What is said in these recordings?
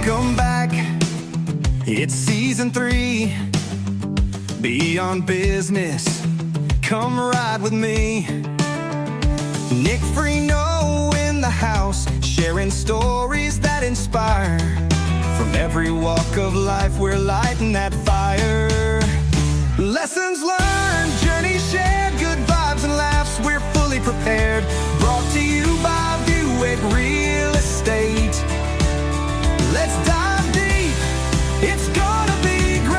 Welcome back, it's season 3, Beyond Business, come ride with me. Nick Freno in the house, sharing stories that inspire. From every walk of life, we're lighting that fire. Lessons learned, journeys shared, good vibes and laughs, we're fully prepared. Brought to you by Buick Real Estate. Let's dive deep, it's gonna be great.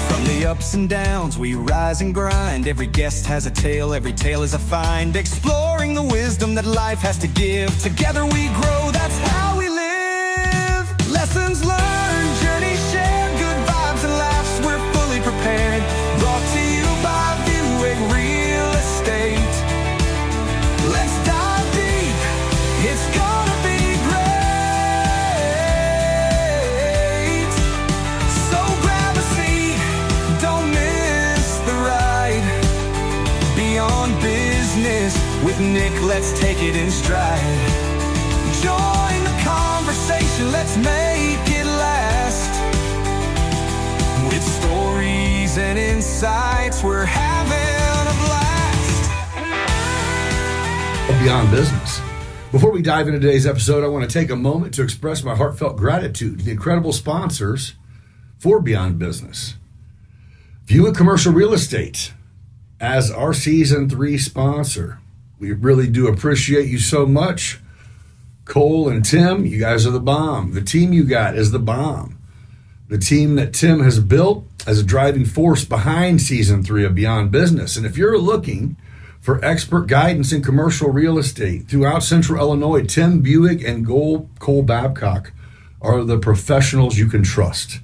From the ups and downs, we rise and grind. Every guest has a tale, every tale is a find. Exploring the wisdom that life has to give. Together we grow, that's how we live. Lessons learned, journeys shared, good vibes and laughs, we're fully prepared. Brought to you by Buick Real Estate. Let's dive deep, it's gonna be great. So grab a seat, don't miss the ride. Beyond Business with Nick, let's take it in stride. Join the conversation, let's make it last. With stories and insights, we're having a blast. Beyond Business. Before we dive into today's episode, I want to take a moment to express my heartfelt gratitude to the incredible sponsors for Beyond Business. Buick Commercial Real Estate as our Season 3 sponsor. We really do appreciate you so much. Cole and Tim, you guys are the bomb. The team you got is the bomb. The team that Tim has built as a driving force behind Season 3 of Beyond Business. And if you're looking for expert guidance in commercial real estate throughout Central Illinois, Tim Buick and Cole Babcock are the professionals you can trust.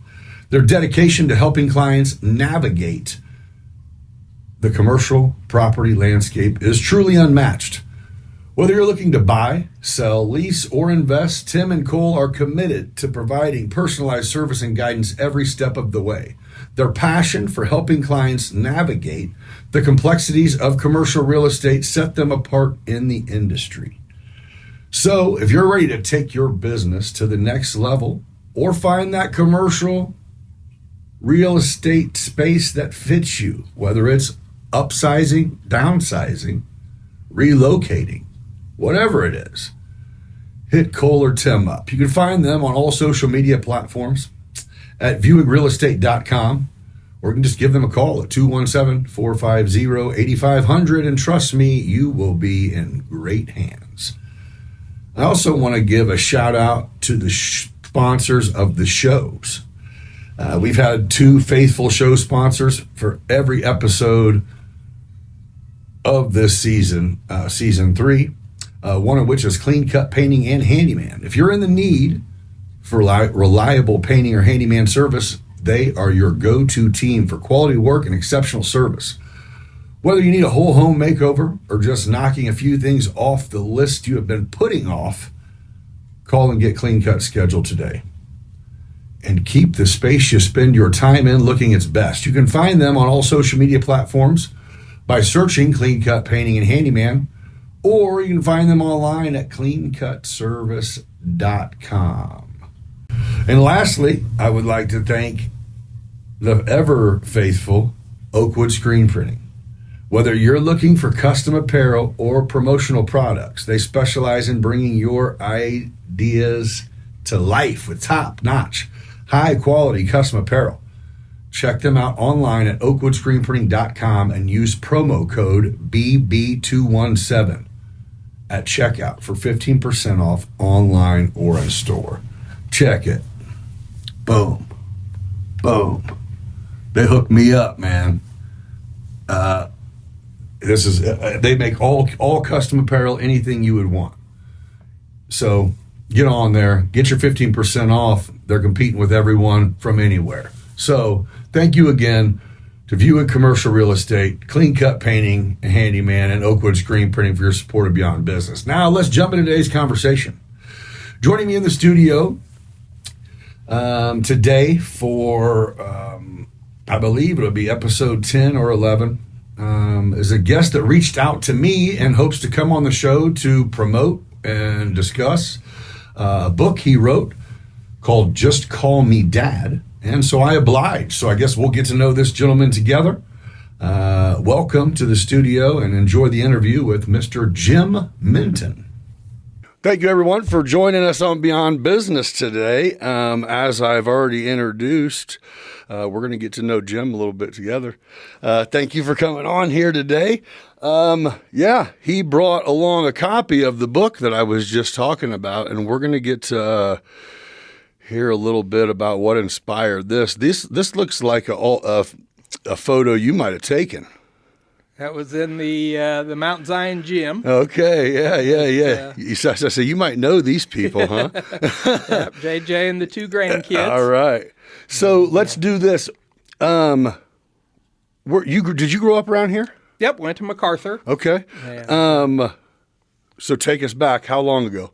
Their dedication to helping clients navigate the commercial property landscape is truly unmatched. Whether you're looking to buy, sell, lease, or invest, Tim and Cole are committed to providing personalized service and guidance every step of the way. Their passion for helping clients navigate the complexities of commercial real estate set them apart in the industry. So if you're ready to take your business to the next level or find that commercial real estate space that fits you, whether it's upsizing, downsizing, relocating, whatever it is, hit Cole or Tim up. You can find them on all social media platforms at buickrealestate.com, or you can just give them a call at 217-450-8500, and trust me, you will be in great hands. I also want to give a shout out to the sponsors of the shows. We've had 2 faithful show sponsors for every episode of this season, Season 3. One of which is Clean Cut Painting and Handyman. If you're in the need for reliable painting or handyman service, they are your go-to team for quality work and exceptional service. Whether you need a whole home makeover or just knocking a few things off the list you have been putting off, call and get Clean Cut scheduled today. And keep the space you spend your time in looking its best. You can find them on all social media platforms by searching Clean Cut Painting and Handyman, or you can find them online at cleancutservice.com. And lastly, I would like to thank the ever faithful Oakwood Screen Printing. Whether you're looking for custom apparel or promotional products, they specialize in bringing your ideas to life with top-notch, high-quality custom apparel. Check them out online at oakwoodscreenprinting.com and use promo code BB217 at checkout for 15% off online or in store. Check it. Boom. Boom. They hooked me up, man. They make all custom apparel, anything you would want. So get on there, get your 15% off. They're competing with everyone from anywhere. So thank you again to Buick Commercial Real Estate, Clean Cut Painting, Handyman, and Oakwood Screen Printing for your support of Beyond Business. Now let's jump into today's conversation. Joining me in the studio today for, I believe it'll be episode 10 or 11. is a guest that reached out to me and hopes to come on the show to promote and discuss a book he wrote called Just Call Me Dad. And so I obliged. So I guess we'll get to know this gentleman together. Welcome to the studio and enjoy the interview with Mr. Jim Minton. Thank you, everyone, for joining us on Beyond Business today. As I've already introduced, we're going to get to know Jim a little bit together. Thank you for coming on here today. He brought along a copy of the book that I was just talking about, and we're going to get to hear a little bit about what inspired this. This looks like a photo you might have taken. That was in the Mount Zion gym. Okay, yeah. So you might know these people, huh? Yep, JJ and the two grandkids. All right. So let's do this. Did you grow up around here? Yep, went to MacArthur. Okay. Yeah. So take us back. How long ago?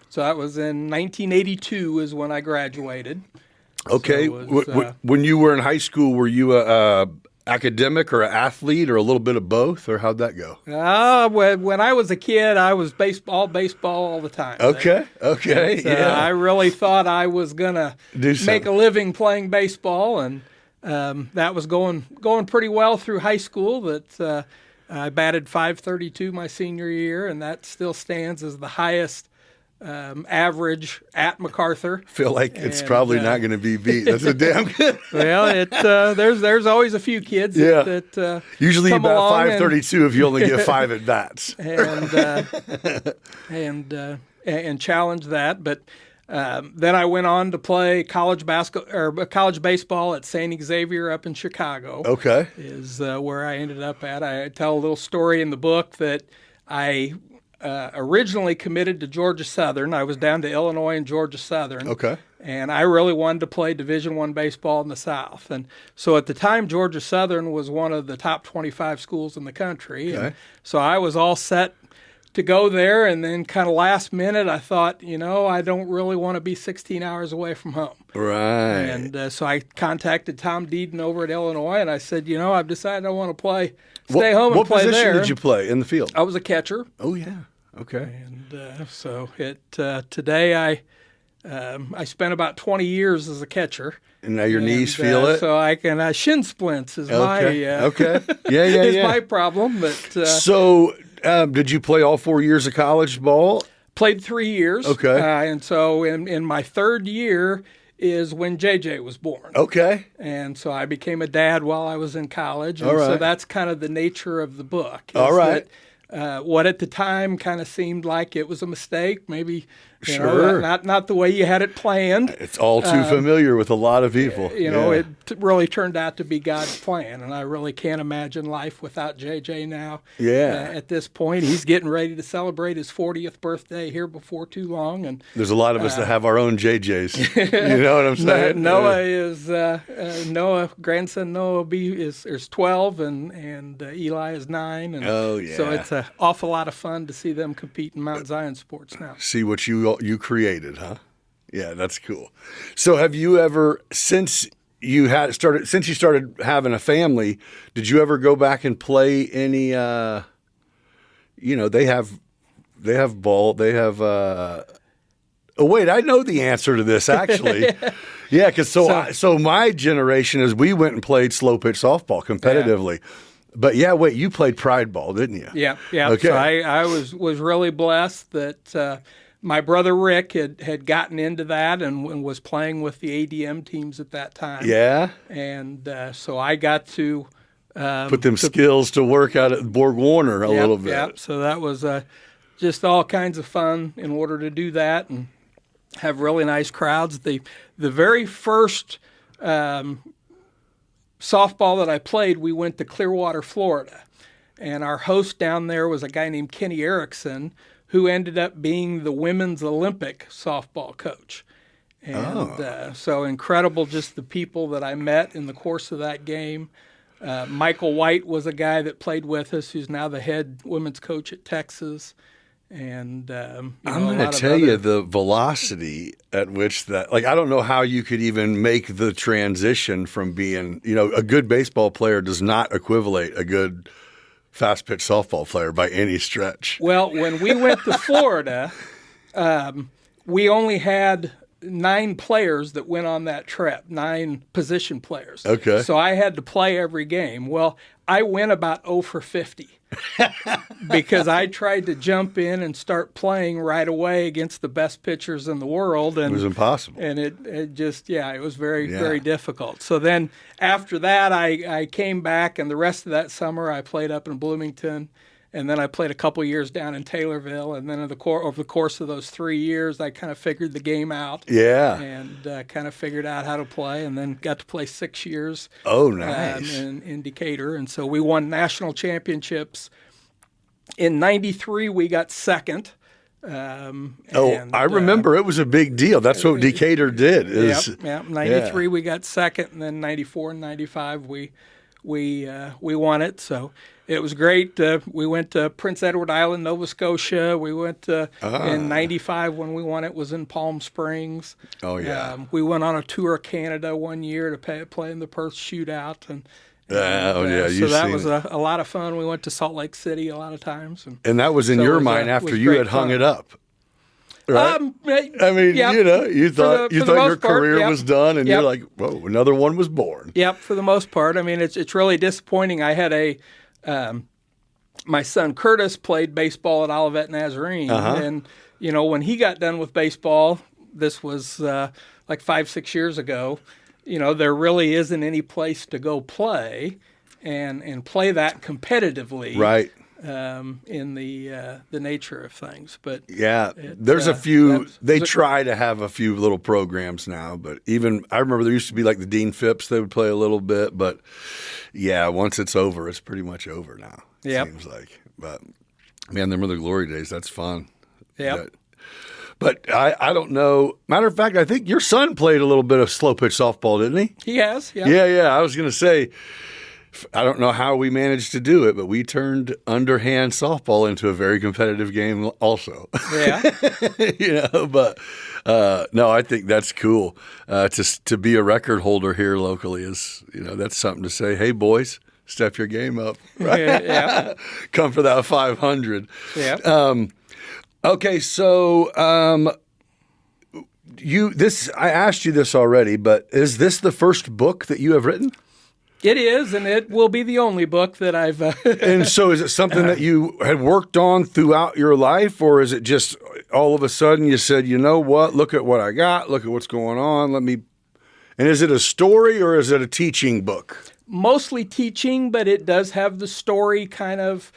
So that was in 1982 is when I graduated. Okay. So it was, when you were in high school, were you a academic or an athlete or a little bit of both, or how'd that go? When I was a kid, I was baseball all the time. Okay. I really thought I was gonna make a living playing baseball, and that was going pretty well through high school. That I batted .532 my senior year, and that still stands as the highest average at MacArthur. Feel like it's probably not going to be beat. That's a damn good. Well, there's always a few kids that usually come about along 532 if you only get 5 at bats and challenge that. But then I went on to play college baseball at St. Xavier up in Chicago. Okay, is where I ended up at. I tell a little story in the book that I originally committed to Georgia Southern. I was down to Illinois and Georgia Southern. Okay. And I really wanted to play Division I baseball in the South. And so at the time, Georgia Southern was one of the top 25 schools in the country. Okay. And so I was all set to go there. And then kind of last minute, I thought, I don't really want to be 16 hours away from home. Right. And so I contacted Tom Deedon over at Illinois, and I said, I've decided I want to stay home and play there. What position did you play in the field? I was a catcher. Oh, yeah. Okay. And so today I spent about 20 years as a catcher. And now your knees feel it? So I shin splints is my my problem. But so did you play all 4 years of college ball? Played 3 years. Okay. And so in my third year is when JJ was born. Okay. And so I became a dad while I was in college. And all right. So that's kind of the nature of the book. All right. What at the time kind of seemed like it was a mistake, maybe sure. Not the way you had it planned. It's all too familiar with a lot of people. It really turned out to be God's plan, and I really can't imagine life without JJ now. Yeah. At this point, he's getting ready to celebrate his 40th birthday here before too long, and there's a lot of us that have our own JJs. You know what I'm saying? Noah, grandson Noah is 12, and Eli is 9, and so it's an awful lot of fun to see them compete in Mount Zion sports now. See what you created, huh? Yeah, that's cool. So have you ever, since you started having a family, did you ever go back and play any, they have ball, they have, oh wait, I know the answer to this actually. Yeah, because so my generation is we went and played slow pitch softball competitively. Yeah. But wait, you played pride ball, didn't you? Yeah. Okay. So I was really blessed that my brother Rick had gotten into that and was playing with the ADM teams at that time. Yeah. And so I got to put them skills to work out at Borg Warner a little bit. Yeah. So that was just all kinds of fun in order to do that and have really nice crowds. The very first softball that I played, we went to Clearwater, Florida. And our host down there was a guy named Kenny Erickson, who ended up being the women's Olympic softball coach. And so incredible just the people that I met in the course of that game. Michael White was a guy that played with us who's now the head women's coach at Texas. And I'm going to tell you the velocity at which that, I don't know how you could even make the transition from being, a good baseball player does not equate a good fast pitch softball player by any stretch. Well, when we went to Florida, we only had 9 players that went on that trip, 9 position players. Okay. So I had to play every game. Well, I went about 0 for 50 because I tried to jump in and start playing right away against the best pitchers in the world. And It was impossible. And it just, it was very difficult. So then after that, I came back, and the rest of that summer I played up in Bloomington. And then I played a couple years down in Taylorville, and then over the course of those 3 years, I kind of figured the game out. Yeah. And kind of figured out how to play, and then got to play 6 years. Oh, nice. In Decatur, and so we won national championships. In '93, we got second. I remember it was a big deal. That's what Decatur did. Yep. '93 we got second, and then '94 and '95 we won it. So it was great. We went to Prince Edward Island, Nova Scotia. We went in '95 when we won it was in Palm Springs. Oh yeah. We went on a tour of Canada one year to play in the Perth Shootout, and so that was a lot of fun. We went to Salt Lake City a lot of times, and that was in your mind after you had hung it up. Right? I mean, you thought your career was done, and you're like, whoa, another one was born. Yep, for the most part. I mean, it's really disappointing. I had my son Curtis played baseball at Olivet Nazarene, and when he got done with baseball, this was like 5-6 years ago. There really isn't any place to go play and play that competitively. Right. In the nature of things, but there's a few. They try to have a few little programs now, but even I remember there used to be like the Dean Phipps. They would play a little bit, but once it's over, it's pretty much over now. It seems like, but man, them are the glory days. That's fun. Yeah. But I don't know. Matter of fact, I think your son played a little bit of slow pitch softball, didn't he? He has. Yeah. Yeah. I was going to say, I don't know how we managed to do it, but we turned underhand softball into a very competitive game also. Yeah. But no, I think that's cool. To be a record holder here locally is, that's something to say, hey, boys, step your game up. Right? Yeah. Come for that 500. Yeah. Okay, so I asked you this already, but is this the first book that you have written? It is, and it will be the only book that I've... And so is it something that you had worked on throughout your life, or is it just all of a sudden you said, you know what, look at what I got, look at what's going on, And is it a story or is it a teaching book? Mostly teaching, but it does have the story kind of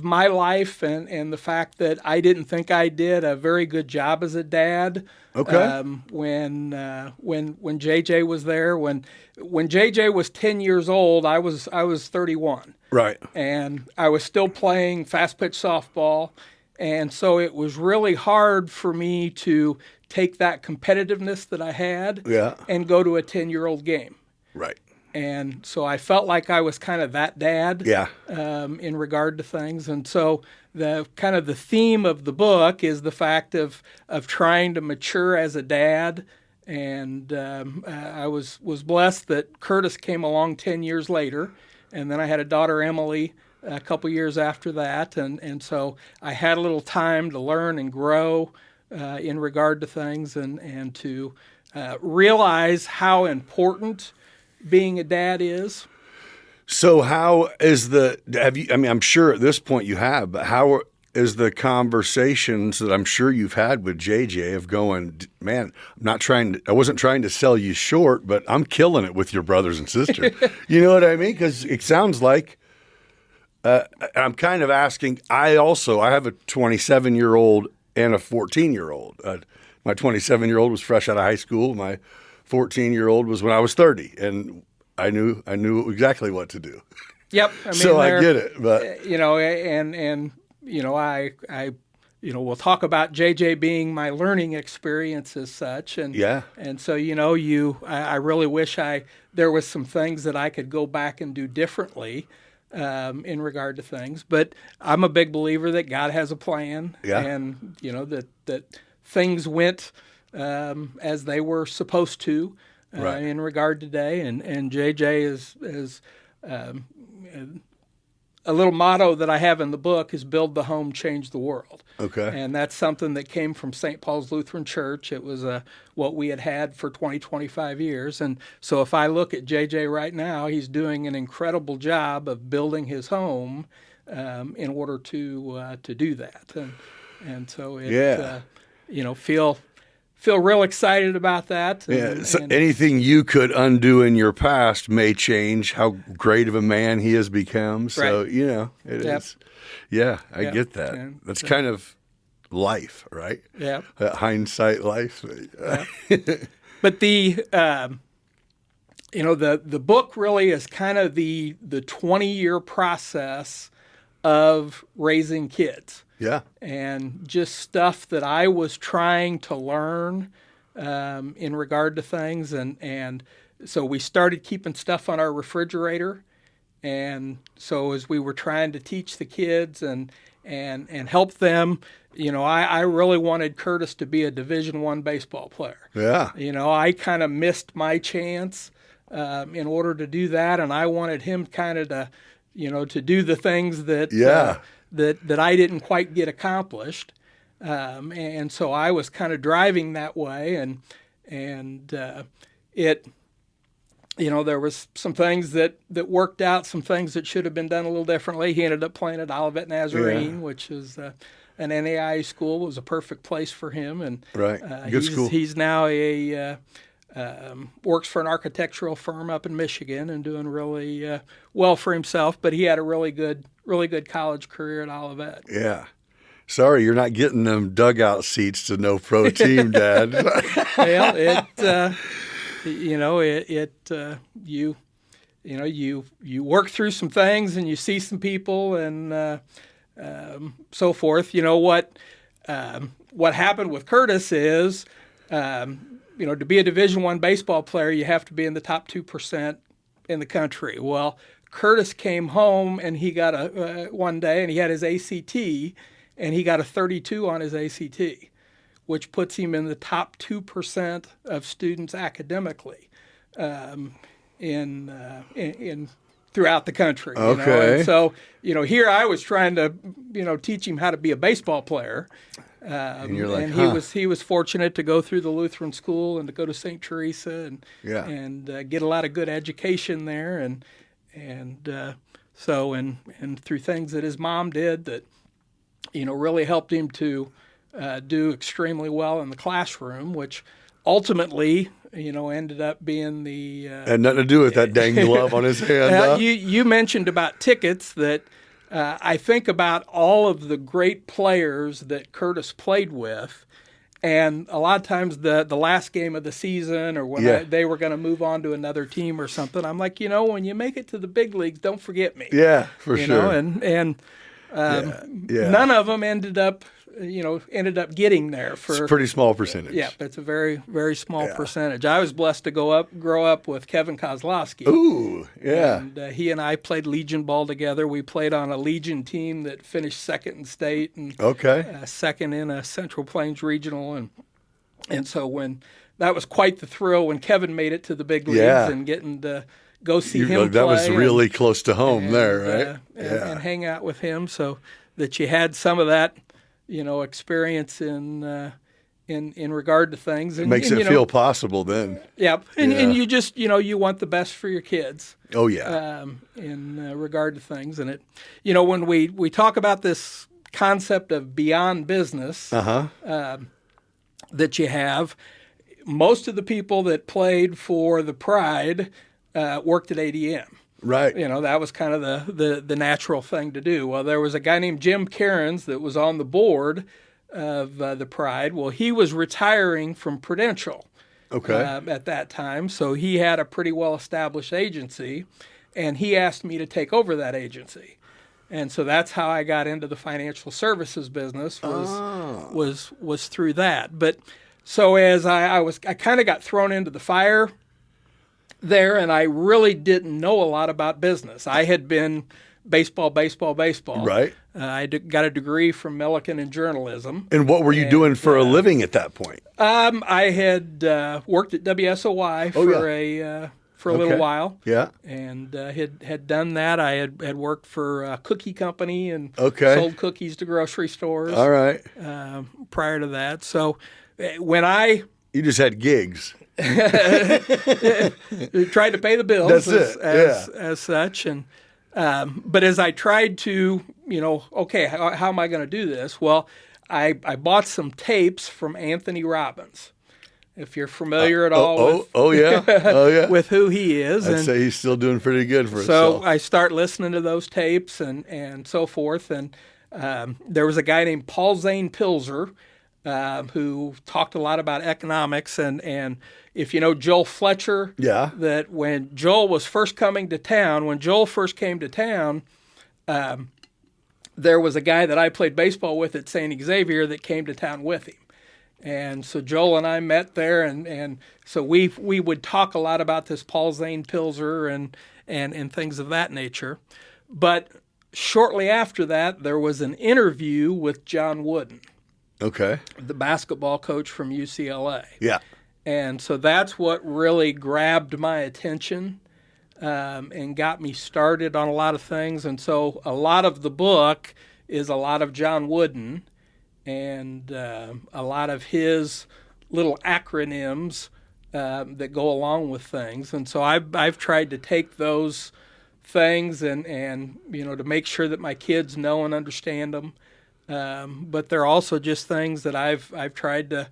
my life and the fact that I didn't think I did a very good job as a dad. Okay. When JJ was there, when JJ was 10 years old, I was 31. Right. And I was still playing fast pitch softball, and so it was really hard for me to take that competitiveness that I had and go to a 10-year-old game. Right. And so I felt like I was kind of that dad in regard to things. And so the kind of the theme of the book is the fact of trying to mature as a dad. And I was blessed that Curtis came along 10 years later. And then I had a daughter, Emily, a couple years after that. And so I had a little time to learn and grow in regard to things and to realize how important being a dad is. So how is I'm sure at this point you have, but how is the conversations that I'm sure you've had with JJ of going, man, I wasn't trying to sell you short, but I'm killing it with your brothers and sisters. You know what I mean? Because it sounds like, I'm kind of asking, I have a 27-year-old and a 14-year-old. My 27-year-old was fresh out of high school. My 14-year-old was when I was 30, and I knew exactly what to do. Yep. I mean, so I get it, but I we'll talk about JJ being my learning experience as such, and so I really wish there was some things that I could go back and do differently in regard to things, but I'm a big believer that God has a plan, and that things went as they were supposed to in regard today, and JJ is a little motto that I have in the book is build the home, change the world. Okay. And that's something that came from St. Paul's Lutheran Church. It was what we had for 20, 25 years. And so if I look at JJ right now, he's doing an incredible job of building his home in order to do that. And so feel real excited about that. And anything you could undo in your past may change how great of a man he has become. So, right. It is. Yeah, I get that. And that's kind of life, right? Yeah. That hindsight life. But the book really is kind of the 20-year process of raising kids. Yeah. And just stuff that I was trying to learn in regard to things. And so we started keeping stuff on our refrigerator. And so as we were trying to teach the kids and help them, I really wanted Curtis to be a Division I baseball player. Yeah. I kind of missed my chance in order to do that. And I wanted him kind of to do the things that that I didn't quite get accomplished, and so I was kind of driving that way, and it, there was some things that worked out, some things that should have been done a little differently. He ended up playing at Olivet Nazarene, which is an NAIA school. It was a perfect place for him, and Good school. He's now works for an architectural firm up in Michigan and doing really well for himself. But he had a really good college career at Olivet. Yeah. Sorry, you're not getting them dugout seats to no pro team, Dad. Well, you work through some things and you see some people and so forth. What happened with Curtis is, to be a Division I baseball player, you have to be in the top 2% in the country. Well, Curtis came home and he got one day and he had his ACT and he got a 32 on his ACT, which puts him in the top 2% of students academically in throughout the country. Okay. And so, here I was trying to, teach him how to be a baseball player. And you're like, and he was fortunate to go through the Lutheran school and to go to St. Teresa and get a lot of good education there and through things that his mom did that really helped him to do extremely well in the classroom, which ultimately ended up being the had nothing to do with that dang glove on his hand. You mentioned about tickets that. I think about all of the great players that Curtis played with, and a lot of times the last game of the season or when they were going to move on to another team or something, I'm like, when you make it to the big leagues, don't forget me. Yeah, for sure. And none of them ended up getting there. It's a pretty small percentage. Yeah, it's a very, very small percentage. I was blessed to grow up with Kevin Kozlowski. Ooh, yeah. And he and I played Legion ball together. We played on a Legion team that finished second in state and second in a Central Plains regional. And so when that was quite the thrill when Kevin made it to the big leagues and getting to go see him play. That was really close to home there, right? And hang out with him so that you had some of that experience in regard to things. It makes it feel possible then. Yeah. And you just, you want the best for your kids. Oh, yeah. In regard to things. And when we talk about this concept of beyond business that you have, most of the people that played for the Pride worked at ADM. Right. That was kind of the natural thing to do. Well, there was a guy named Jim Cairns that was on the board of the Pride. Well, he was retiring from Prudential at that time, so he had a pretty well-established agency, and he asked me to take over that agency. And so that's how I got into the financial services business was through that. But so as I kind of got thrown into the fire there, and I really didn't know a lot about business. I had been baseball. Right. I got a degree from Millikan in journalism. And what were you doing for a living at that point? I had worked at WSOY for a little while. Yeah. And had done that. I had worked for a cookie company and Okay. sold cookies to grocery stores. All right. Prior to that. So when I You just had gigs. tried to pay the bills That's as such. And but as I tried to, okay, how am I going to do this? Well, I bought some tapes from Anthony Robbins. If you're familiar at all with, with who he is. I'd say he's still doing pretty good for so himself. I start listening to those tapes and so forth. And there was a guy named Paul Zane Pilzer who talked a lot about economics. And if you know Joel Fletcher, that when Joel first came to town, there was a guy that I played baseball with at St. Xavier that came to town with him. And so Joel and I met there, and so we would talk a lot about this Paul Zane Pilzer and things of that nature. But shortly after that, there was an interview with John Wooden, the basketball coach from UCLA. Yeah. And so that's what really grabbed my attention and got me started on a lot of things. And so a lot of the book is a lot of John Wooden and a lot of his little acronyms that go along with things. And so I've tried to take those things and to make sure that my kids know and understand them. But they're also just things that I've tried to,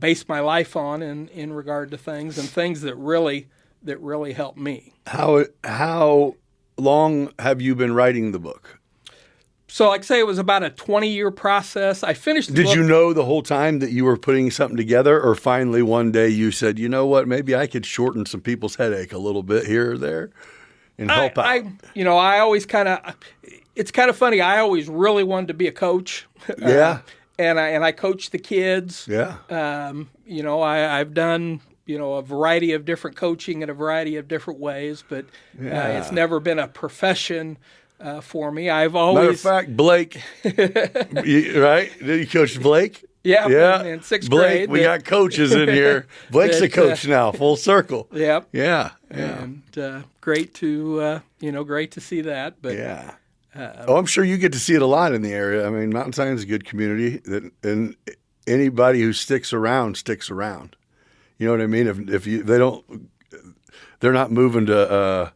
base my life on in regard to things and things that really help me. How long have you been writing the book? So like I say, it was about a 20-year process. I finished the book. Did you know the whole time that you were putting something together, or finally one day you said, you know what, maybe I could shorten some people's headache a little bit here or there and help out? I always it's kind of funny. I always really wanted to be a coach. Yeah. And I coach the kids. Yeah. I've done, a variety of different coaching in a variety of different ways, but it's never been a profession for me. I've always. Matter of fact, Blake, right? Did you coach Blake? Yeah. In sixth Blake, grade. we got coaches in here. Blake's a coach now, full circle. Yep. Yeah. And great to great to see that. But yeah. I'm sure you get to see it a lot in the area. I mean, Mountain Zion's a good community, and anybody who sticks around sticks around. You know what I mean? If they're not moving to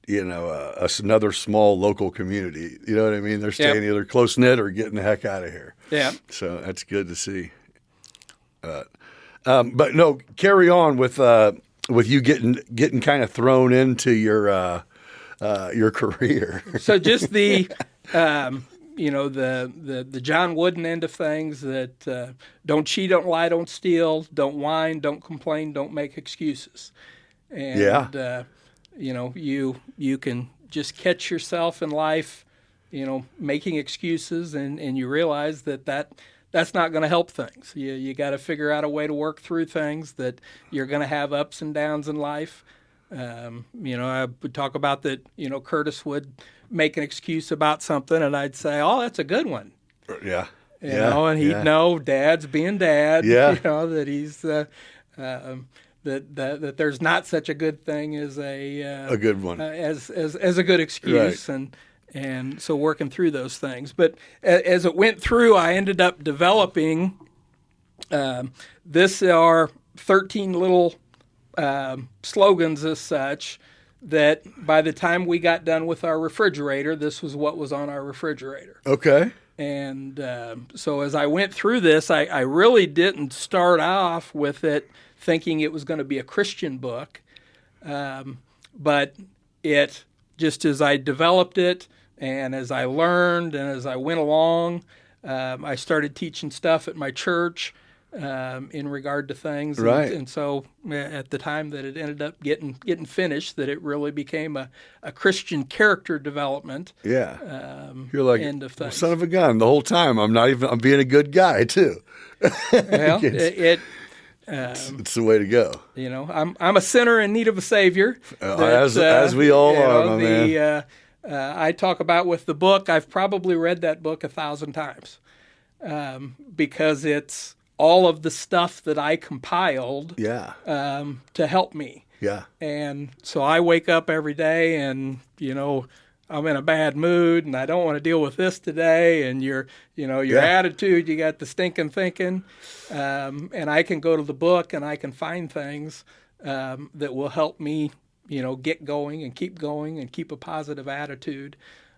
another small local community. You know what I mean? They're staying either close knit or getting the heck out of here. Yeah. So that's good to see. But no, carry on with you getting kind of thrown into your career. So just the the John Wooden end of things, that don't cheat, don't lie, don't steal, don't whine, don't complain, don't make excuses. And you can just catch yourself in life, making excuses, and you realize that's not going to help things. You got to figure out a way to work through things, that you're going to have ups and downs in life. I would talk about that, Curtis would make an excuse about something, and I'd say, oh, that's a good one. Yeah. And he'd know Dad's being Dad, that he's, that there's not such a good thing as a good one, as a good excuse. Right. And so working through those things. But as it went through, I ended up developing, this are 13 little slogans as such, that by the time we got done with our refrigerator, this was what was on our refrigerator. Okay. And so as I went through this, I really didn't start off with it thinking it was going to be a Christian book. But it, just as I developed it and as I learned and as I went along, I started teaching stuff at my church in regard to things. Right. And so at the time that it ended up getting finished, that it really became a Christian character development. Yeah. You're like, end of things. Son of a gun, the whole time. I'm being a good guy too. Well, it's the way to go. I'm a sinner in need of a savior. As we all are, my man. I talk about with the book. I've probably read that book 1,000 times because it's all of the stuff that I compiled to help me. Yeah. And so I wake up every day and, I'm in a bad mood and I don't want to deal with this today. And your attitude, you got the stinking thinking. And I can go to the book and I can find things that will help me, get going and keep a positive attitude.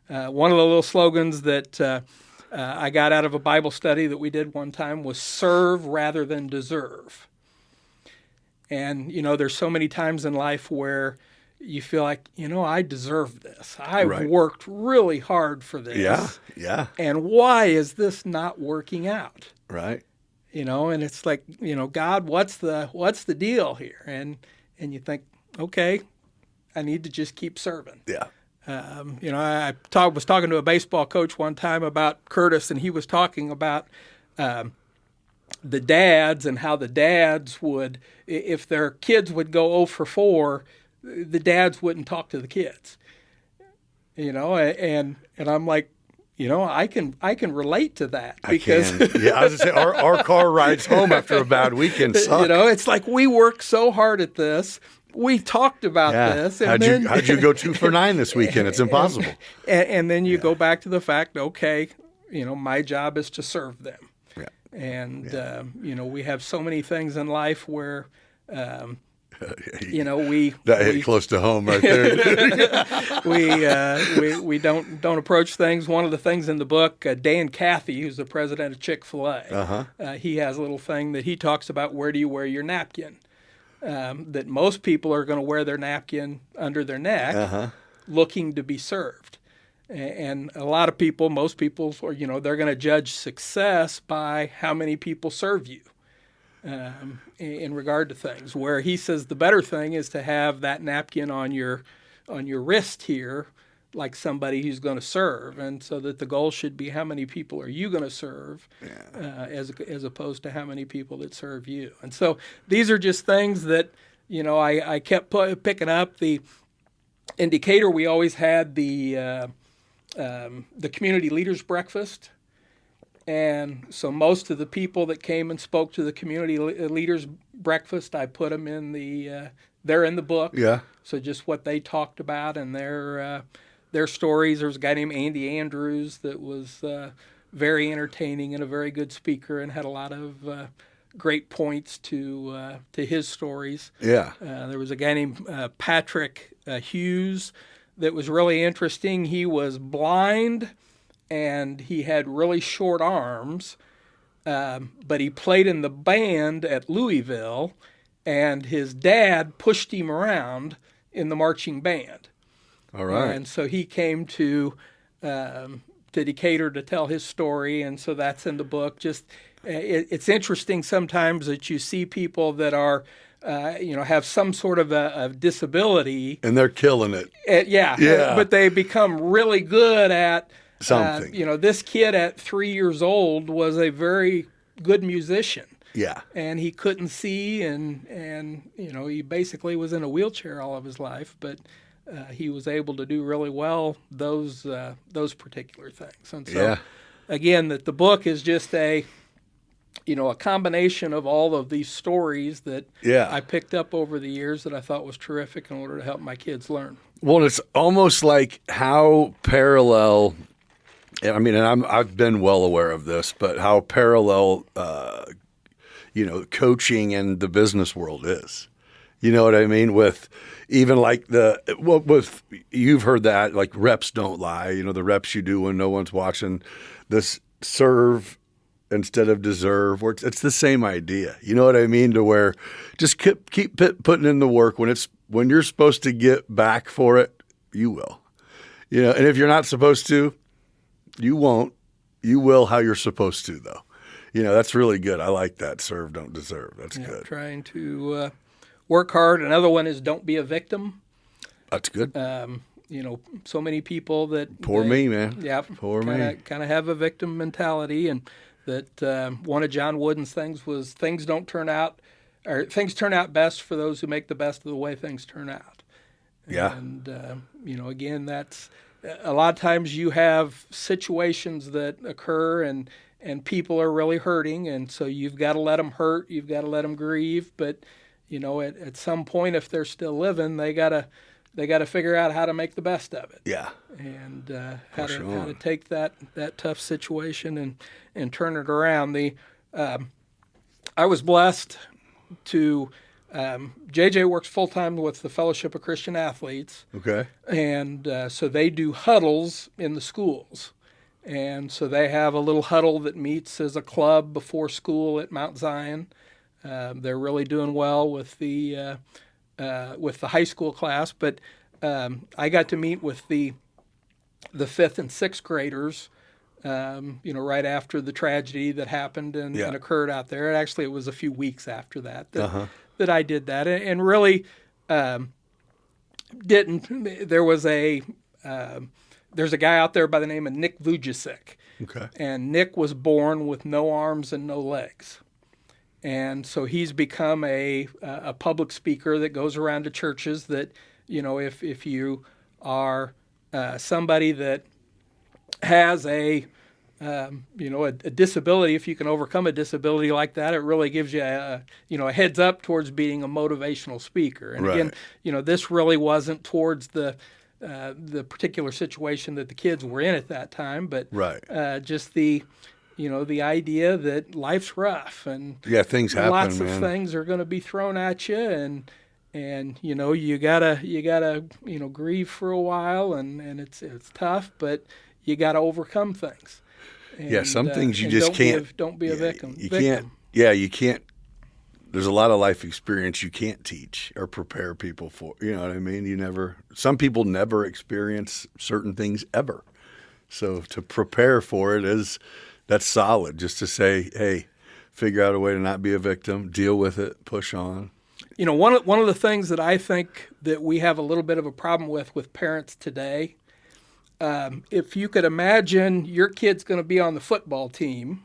One of the little slogans that I got out of a Bible study that we did one time was serve rather than deserve. And, there's so many times in life where you feel like, I deserve this. I've worked really hard for this. Yeah, yeah. And why is this not working out? Right. And it's like, God, what's the deal here? And you think, okay, I need to just keep serving. Yeah. I was talking to a baseball coach one time about Curtis, and he was talking about the dads and how the dads would, if their kids would go 0 for 4, the dads wouldn't talk to the kids. And I'm like, I can relate to that because I can. Yeah, I was gonna say our car rides home after a bad weekend suck. It's like we worked so hard at this. We talked about this. And how'd you go 2 for 9 this weekend? It's impossible. And then you go back to the fact, okay, my job is to serve them. Yeah. And, we have so many things in life where, we that hit close to home right there. we don't approach things. One of the things in the book, Dan Cathy, who's the president of Chick-fil-A, he has a little thing that he talks about, where do you wear your napkin? That most people are going to wear their napkin under their neck, looking to be served. And a lot of people, most people, they're going to judge success by how many people serve you in regard to things. Where he says the better thing is to have that napkin on your wrist here, like somebody who's going to serve, and so that the goal should be how many people are you going to serve, as opposed to how many people that serve you. And so these are just things that I kept picking up. The in Decatur, we always had the community leaders breakfast, and so most of the people that came and spoke to the community leaders breakfast, I put them in they're in the book. Yeah. So just what they talked about and their stories. There was a guy named Andy Andrews that was very entertaining and a very good speaker and had a lot of great points to his stories. Yeah. There was a guy named Patrick Hughes that was really interesting. He was blind and he had really short arms, but he played in the band at Louisville, and his dad pushed him around in the marching band. All right. And so he came to Decatur to tell his story, and so that's in the book. Just it's interesting sometimes that you see people that are, have some sort of a disability, and they're killing it. Yeah. But they become really good at something. This kid at 3 years old was a very good musician. Yeah. And he couldn't see, and he basically was in a wheelchair all of his life, but he was able to do really well those particular things. And so, again, that the book is just a combination of all of these stories that I picked up over the years that I thought was terrific in order to help my kids learn. Well, it's almost like how parallel. I mean, and I've been well aware of this, but how parallel, coaching and the business world is. You know what I mean? With even like with you've heard that, like, reps don't lie. The reps you do when no one's watching. This serve instead of deserve. It's the same idea. You know what I mean? To where just keep putting in the work. When you're supposed to get back for it, you will. And if you're not supposed to, you won't. You will how you're supposed to, though. That's really good. I like that. Serve, don't deserve. That's good. Trying to work hard. Another one is don't be a victim. That's good. So many people that poor me, man. Yeah, me. Kind of have a victim mentality, and that one of John Wooden's things was things turn out best for those who make the best of the way things turn out. Yeah. And again, that's a lot of times you have situations that occur and people are really hurting, and so you've got to let them hurt, you've got to let them grieve, but at some point, if they're still living, they gotta figure out how to make the best of it. Yeah. And how to take that tough situation and turn it around. I was blessed to JJ works full time with the Fellowship of Christian Athletes. Okay. And so they do huddles in the schools. And so they have a little huddle that meets as a club before school at Mount Zion. They're really doing well with the high school class, but I got to meet with the 5th and 6th graders, right after the tragedy that happened and occurred out there. Actually, it was a few weeks after that I did that, and really didn't. There's a guy out there by the name of Nick Vujicic. Okay. And Nick was born with no arms and no legs. And so he's become a public speaker that goes around to churches that, if you are somebody that has a disability, if you can overcome a disability like that, it really gives you a heads up towards being a motivational speaker. And again, this really wasn't towards the particular situation that the kids were in at that time, but just the idea that life's rough and things happen, lots of things are going to be thrown at you, and you gotta grieve for a while, and it's tough, but you gotta overcome things. And, some things you just can't. Don't be a victim. Can't. Yeah, you can't. There's a lot of life experience you can't teach or prepare people for. You know what I mean? Some people never experience certain things ever. So to prepare for it that's solid. Just to say, hey, figure out a way to not be a victim, deal with it, push on. One of the things that I think that we have a little bit of a problem with parents today, if you could imagine your kid's going to be on the football team,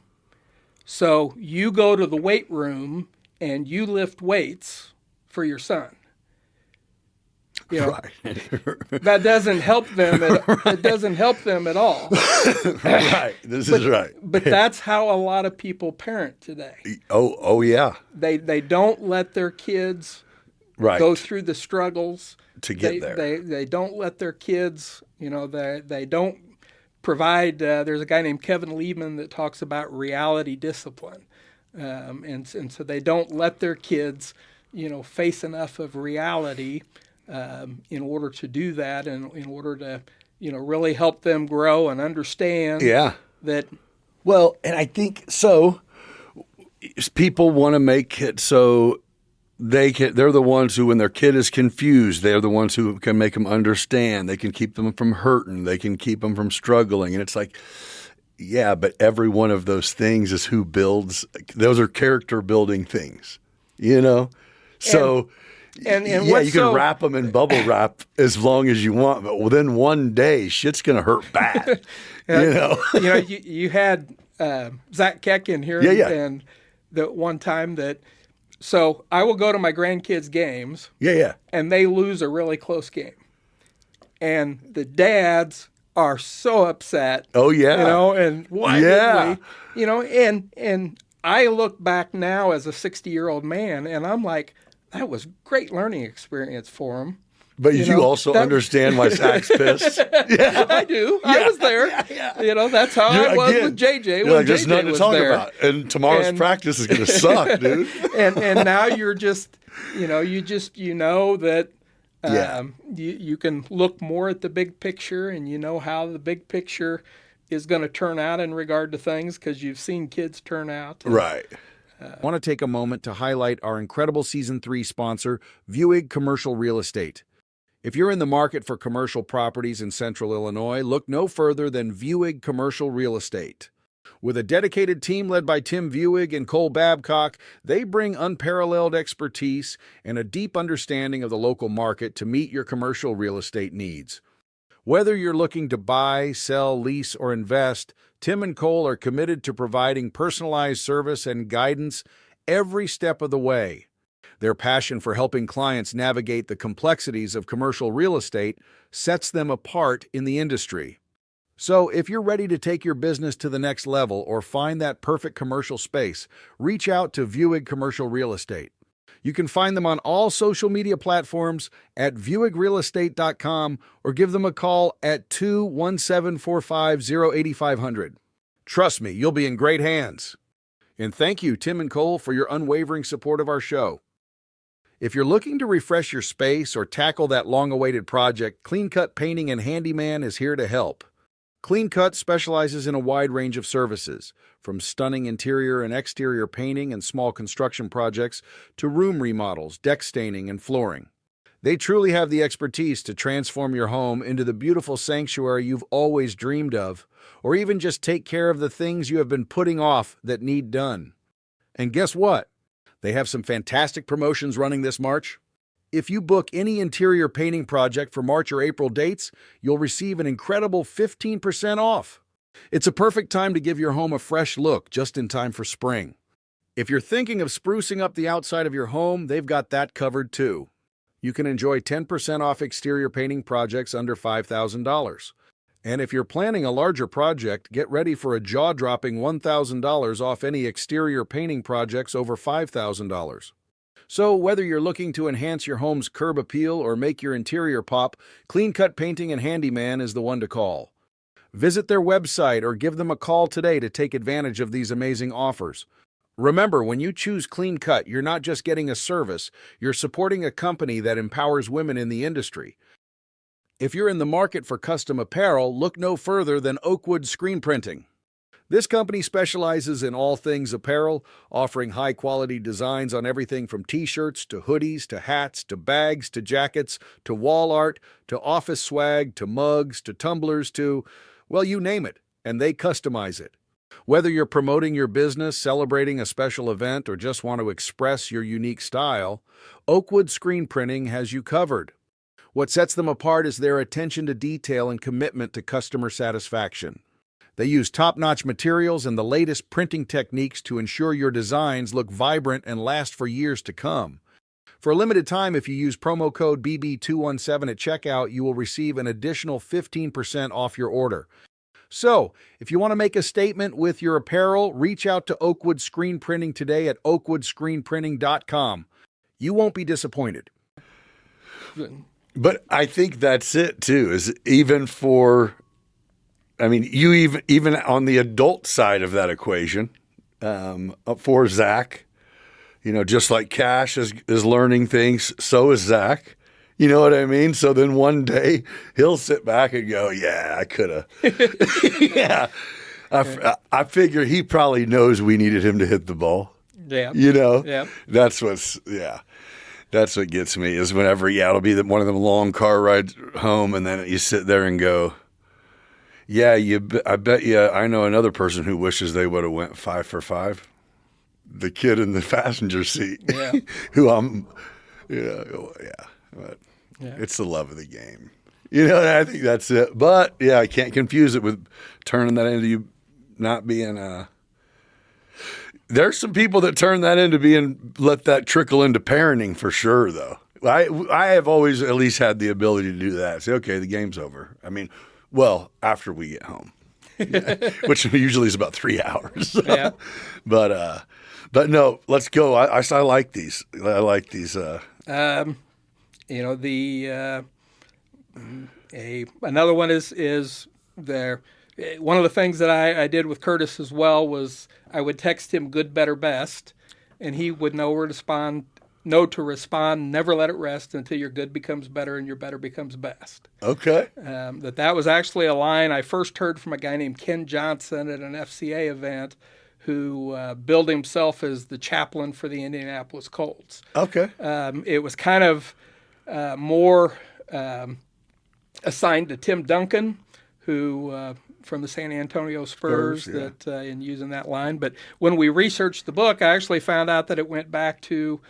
so you go to the weight room and you lift weights for your son. Right. That doesn't help them. It doesn't help them at all. Right. This is right. But that's how a lot of people parent today. Oh yeah. They don't let their kids go through the struggles to get there. They don't let their kids. They don't provide. There's a guy named Kevin Liebman that talks about reality discipline, and so they don't let their kids, face enough of reality. In order to do that, and in order to, really help them grow and understand that. Well, and I think so. People want to make it so they're the ones who, when their kid is confused, they're the ones who can make them understand. They can keep them from hurting. They can keep them from struggling. And it's like, yeah, but every one of those things is who builds. Those are character building things, So. And you can wrap them in bubble wrap as long as you want, but within one day, shit's gonna hurt bad. You had Zach Keck in here, and the one time that. So I will go to my grandkids' games, and they lose a really close game, and the dads are so upset. Oh yeah, and why did we? And I look back now as a 60-year-old man, and I'm like. That was a great learning experience for him. But you also understand why Zach's pissed. Yeah. I do. Yeah. I was there. Yeah. That's how I was with JJ when there's JJ nothing was to talk there. About. And tomorrow's practice is going to suck, dude. and now you're just, that you can look more at the big picture, and how the big picture is going to turn out in regard to things because you've seen kids turn out. Right. I want to take a moment to highlight our incredible Season 3 sponsor, Vuig Commercial Real Estate. If you're in the market for commercial properties in Central Illinois, look no further than Vuig Commercial Real Estate. With a dedicated team led by Tim Vuig and Cole Babcock, they bring unparalleled expertise and a deep understanding of the local market to meet your commercial real estate needs. Whether you're looking to buy, sell, lease, or invest, Tim and Cole are committed to providing personalized service and guidance every step of the way. Their passion for helping clients navigate the complexities of commercial real estate sets them apart in the industry. So, if you're ready to take your business to the next level or find that perfect commercial space, reach out to Vuig Commercial Real Estate. You can find them on all social media platforms at viewigrealestate.com or give them a call at 217-450-8500. Trust me, you'll be in great hands. And thank you, Tim and Cole, for your unwavering support of our show. If you're looking to refresh your space or tackle that long-awaited project, Clean Cut Painting and Handyman is here to help. Clean Cut specializes in a wide range of services, from stunning interior and exterior painting and small construction projects to room remodels, deck staining, and flooring. They truly have the expertise to transform your home into the beautiful sanctuary you've always dreamed of, or even just take care of the things you have been putting off that need done. And guess what? They have some fantastic promotions running this March. If you book any interior painting project for March or April dates, you'll receive an incredible 15% off. It's a perfect time to give your home a fresh look just in time for spring. If you're thinking of sprucing up the outside of your home, they've got that covered too. You can enjoy 10% off exterior painting projects under $5,000. And if you're planning a larger project, get ready for a jaw-dropping $1,000 off any exterior painting projects over $5,000. So whether you're looking to enhance your home's curb appeal or make your interior pop, Clean Cut Painting and Handyman is the one to call. Visit their website or give them a call today to take advantage of these amazing offers. Remember, when you choose Clean Cut, you're not just getting a service, you're supporting a company that empowers women in the industry. If you're in the market for custom apparel, look no further than Oakwood Screen Printing. This company specializes in all things apparel, offering high-quality designs on everything from t-shirts to hoodies to hats to bags to jackets to wall art to office swag to mugs to tumblers to, well, you name it, and they customize it. Whether you're promoting your business, celebrating a special event, or just want to express your unique style, Oakwood Screen Printing has you covered. What sets them apart is their attention to detail and commitment to customer satisfaction. They use top-notch materials and the latest printing techniques to ensure your designs look vibrant and last for years to come. For a limited time, if you use promo code BB217 at checkout, you will receive an additional 15% off your order. So, if you want to make a statement with your apparel, reach out to Oakwood Screen Printing today at oakwoodscreenprinting.com. You won't be disappointed. But I think that's it too, is even for, I mean, you even on the adult side of that equation, for Zach, you know, just like Cash is learning things, so is Zach. You know what I mean? So then one day he'll sit back and go, yeah, I could have. Yeah. I figure he probably knows we needed him to hit the ball. Yeah. You know? Yeah. That's what gets me is whenever, it'll be one of them long car rides home and then you sit there and go, yeah, I bet you I know another person who wishes they would have went 5 for 5. The kid in the passenger seat, Yeah. But it's the love of the game. You know, and I think that's it. But, yeah, I can't confuse it with turning that into you not being There's some people that turn that into let that trickle into parenting for sure, though. I have always at least had the ability to do that. Say, okay, the game's over. I mean, well, after we get home, which usually is about 3 hours. Yeah. But no, let's go. I like these. I like these. Another one is there. One of the things that I did with Curtis as well was I would text him good, better, best, and he would know to respond, never let it rest until your good becomes better and your better becomes best. Okay. That was actually a line I first heard from a guy named Ken Johnson at an FCA event who billed himself as the chaplain for the Indianapolis Colts. Okay. It was kind of more assigned to Tim Duncan, who from the San Antonio Spurs, that in using that line. But when we researched the book, I actually found out that it went back to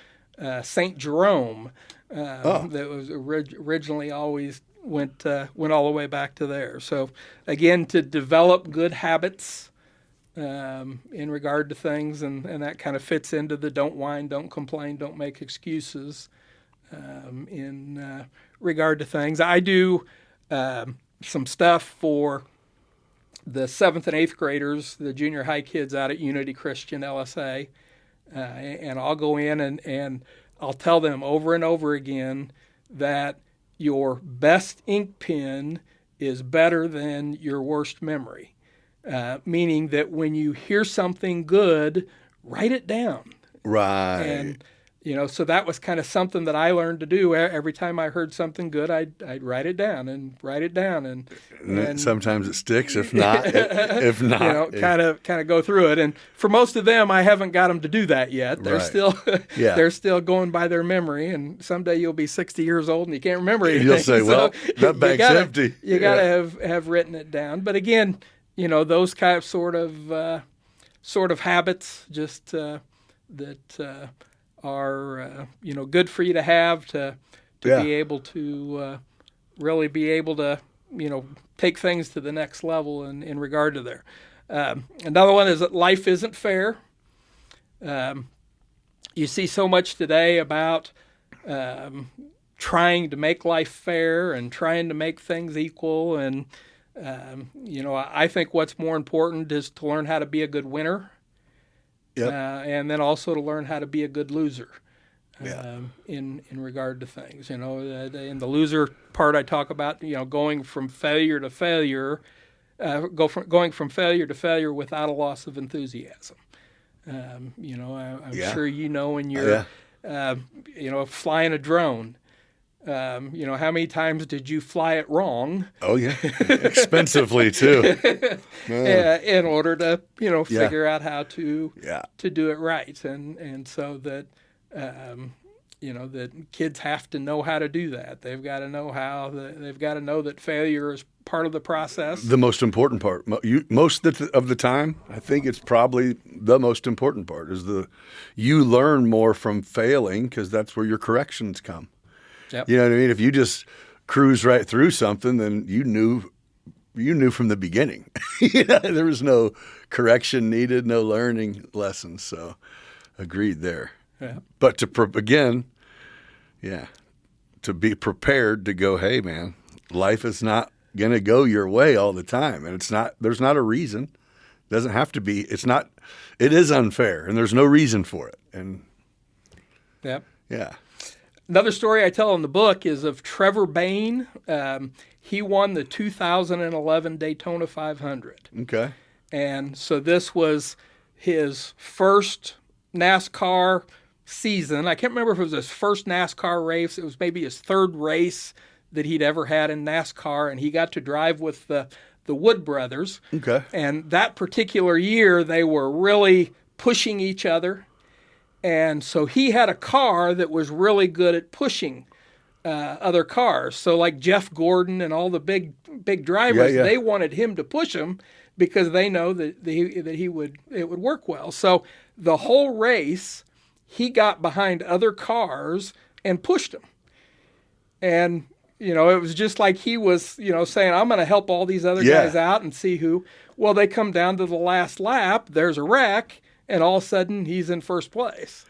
St. Jerome. That was originally always went all the way back to there. So again, to develop good habits in regard to things, and that kind of fits into the don't whine, don't complain, don't make excuses in regard to things. I do some stuff for the 7th and 8th graders, the junior high kids out at Unity Christian LSA, and I'll go in and I'll tell them over and over again that your best ink pen is better than your worst memory, meaning that when you hear something good, write it down. Right. And so that was kind of something that I learned to do. Every time I heard something good, I'd write it down and write it down, and sometimes it sticks. If not, if not, kind of go through it. And for most of them, I haven't got them to do that yet. They're Right. still Yeah. they're still going by their memory. And someday you'll be 60 years old and you can't remember anything. You'll say, "Well, that bank's empty." You got to have written it down. But again, those kind of sort of habits just that are good for you to have to Yeah. be able to really be able to take things to the next level in regard to there. Another one is that life isn't fair. You see so much today about trying to make life fair and trying to make things equal, and I think what's more important is to learn how to be a good winner. Yep. And then also to learn how to be a good loser Yeah. in regard to things. In the loser part, I talk about going from failure to failure, going from failure to failure without a loss of enthusiasm. I'm Yeah. sure when you're flying a drone. How many times did you fly it wrong? Oh yeah, expensively too. In order to figure out how to do it right, and so that that kids have to know how to do that. They've got to know they've got to know that failure is part of the process. The most important part, most of the time, I think it's probably the most important part is you learn more from failing because that's where your corrections come. Yep. You know what I mean? If you just cruise right through something, then you knew from the beginning. There was no correction needed, no learning lessons. So, agreed there. Yeah. But to be prepared to go, hey man, life is not gonna go your way all the time, and there's not a reason. It doesn't have to be. It is unfair, and there's no reason for it. And Yep. yeah. Another story I tell in the book is of Trevor Bayne. He won the 2011 Daytona 500. Okay. And so this was his first NASCAR season. I can't remember if it was his first NASCAR race. It was maybe his third race that he'd ever had in NASCAR, and he got to drive with the Wood brothers. Okay. And that particular year, they were really pushing each other. And so he had a car that was really good at pushing other cars. So like Jeff Gordon and all the big drivers, they wanted him to push them because they know that it would work well. So the whole race, he got behind other cars and pushed them. And it was just like he was saying, I'm going to help all these other guys out and see who. Well, they come down to the last lap. There's a wreck. And all of a sudden, he's in first place.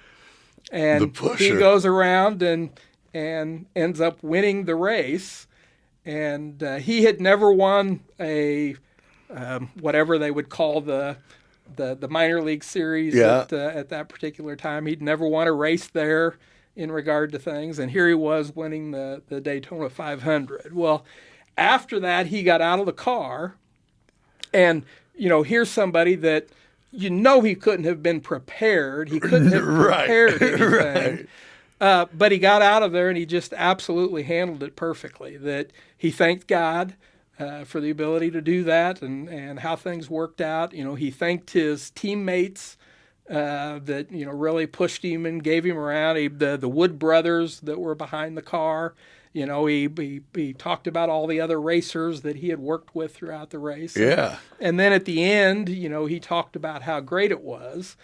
And he goes around and ends up winning the race. And he had never won a whatever they would call the minor league series at that particular time. He'd never won a race there in regard to things. And here he was winning the Daytona 500. Well, after that, he got out of the car. And, here's somebody that he couldn't have been prepared. He couldn't have prepared anything. But he got out of there and he just absolutely handled it perfectly. That he thanked God for the ability to do that and how things worked out. He thanked his teammates that really pushed him and gave him around. The Wood brothers that were behind the car. He talked about all the other racers that he had worked with throughout the race. Yeah. And then at the end, he talked about how great it was.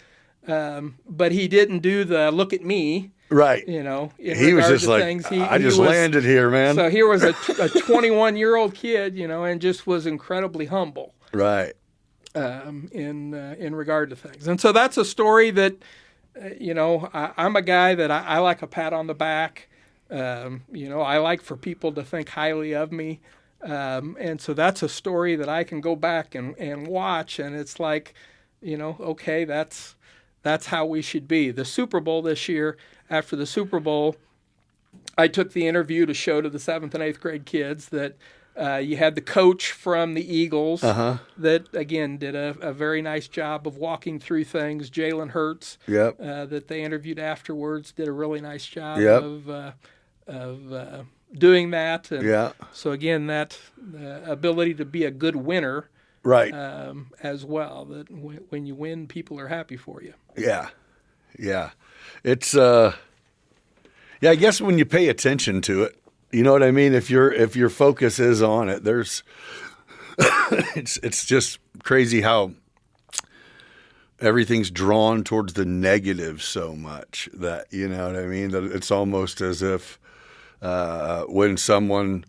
But he didn't do the look at me. Right. In he was just like, things. I just landed here, man. So here was a 21-year-old kid, and just was incredibly humble. Right. In regard to things. And so that's a story that, I'm a guy that I like a pat on the back. I like for people to think highly of me. And so that's a story that I can go back and watch. And it's like, okay, that's how we should be. The Super Bowl this year, after the Super Bowl, I took the interview to show to the 7th and 8th grade kids that you had the coach from the Eagles that, again, did a very nice job of walking through things. Jalen Hurts, that they interviewed afterwards, did a really nice job of doing that. And so, again, that ability to be a good winner as well, that when you win, people are happy for you. Yeah. It's, I guess when you pay attention to it, you know what I mean? If your focus is on it, there's it's just crazy how everything's drawn towards the negative so much that, you know what I mean? That it's almost as if when someone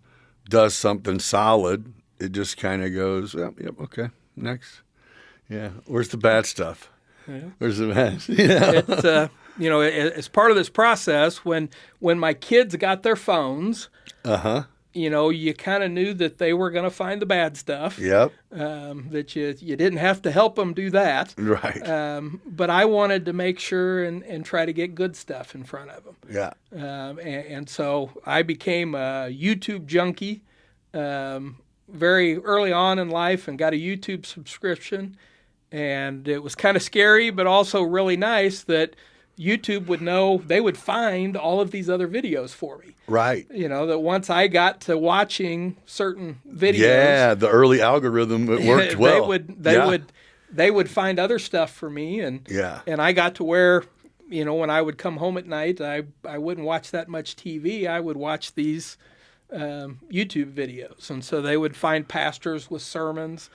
does something solid, it just kind of goes, yep, okay, next. Yeah, where's the bad stuff? Yeah. Where's the bad? It's as part of this process, when my kids got their phones, you kind of knew that they were going to find the bad stuff. Yep. That you didn't have to help them do that. Right. But I wanted to make sure and try to get good stuff in front of them. Yeah. And so I became a YouTube junkie very early on in life and got a YouTube subscription. And it was kind of scary, but also really nice that YouTube would know, they would find all of these other videos for me. Right. That once I got to watching certain videos. The early algorithm, it worked well. They would find other stuff for me. And I got to where, when I would come home at night, I wouldn't watch that much TV. I would watch these YouTube videos. And so they would find pastors with sermons.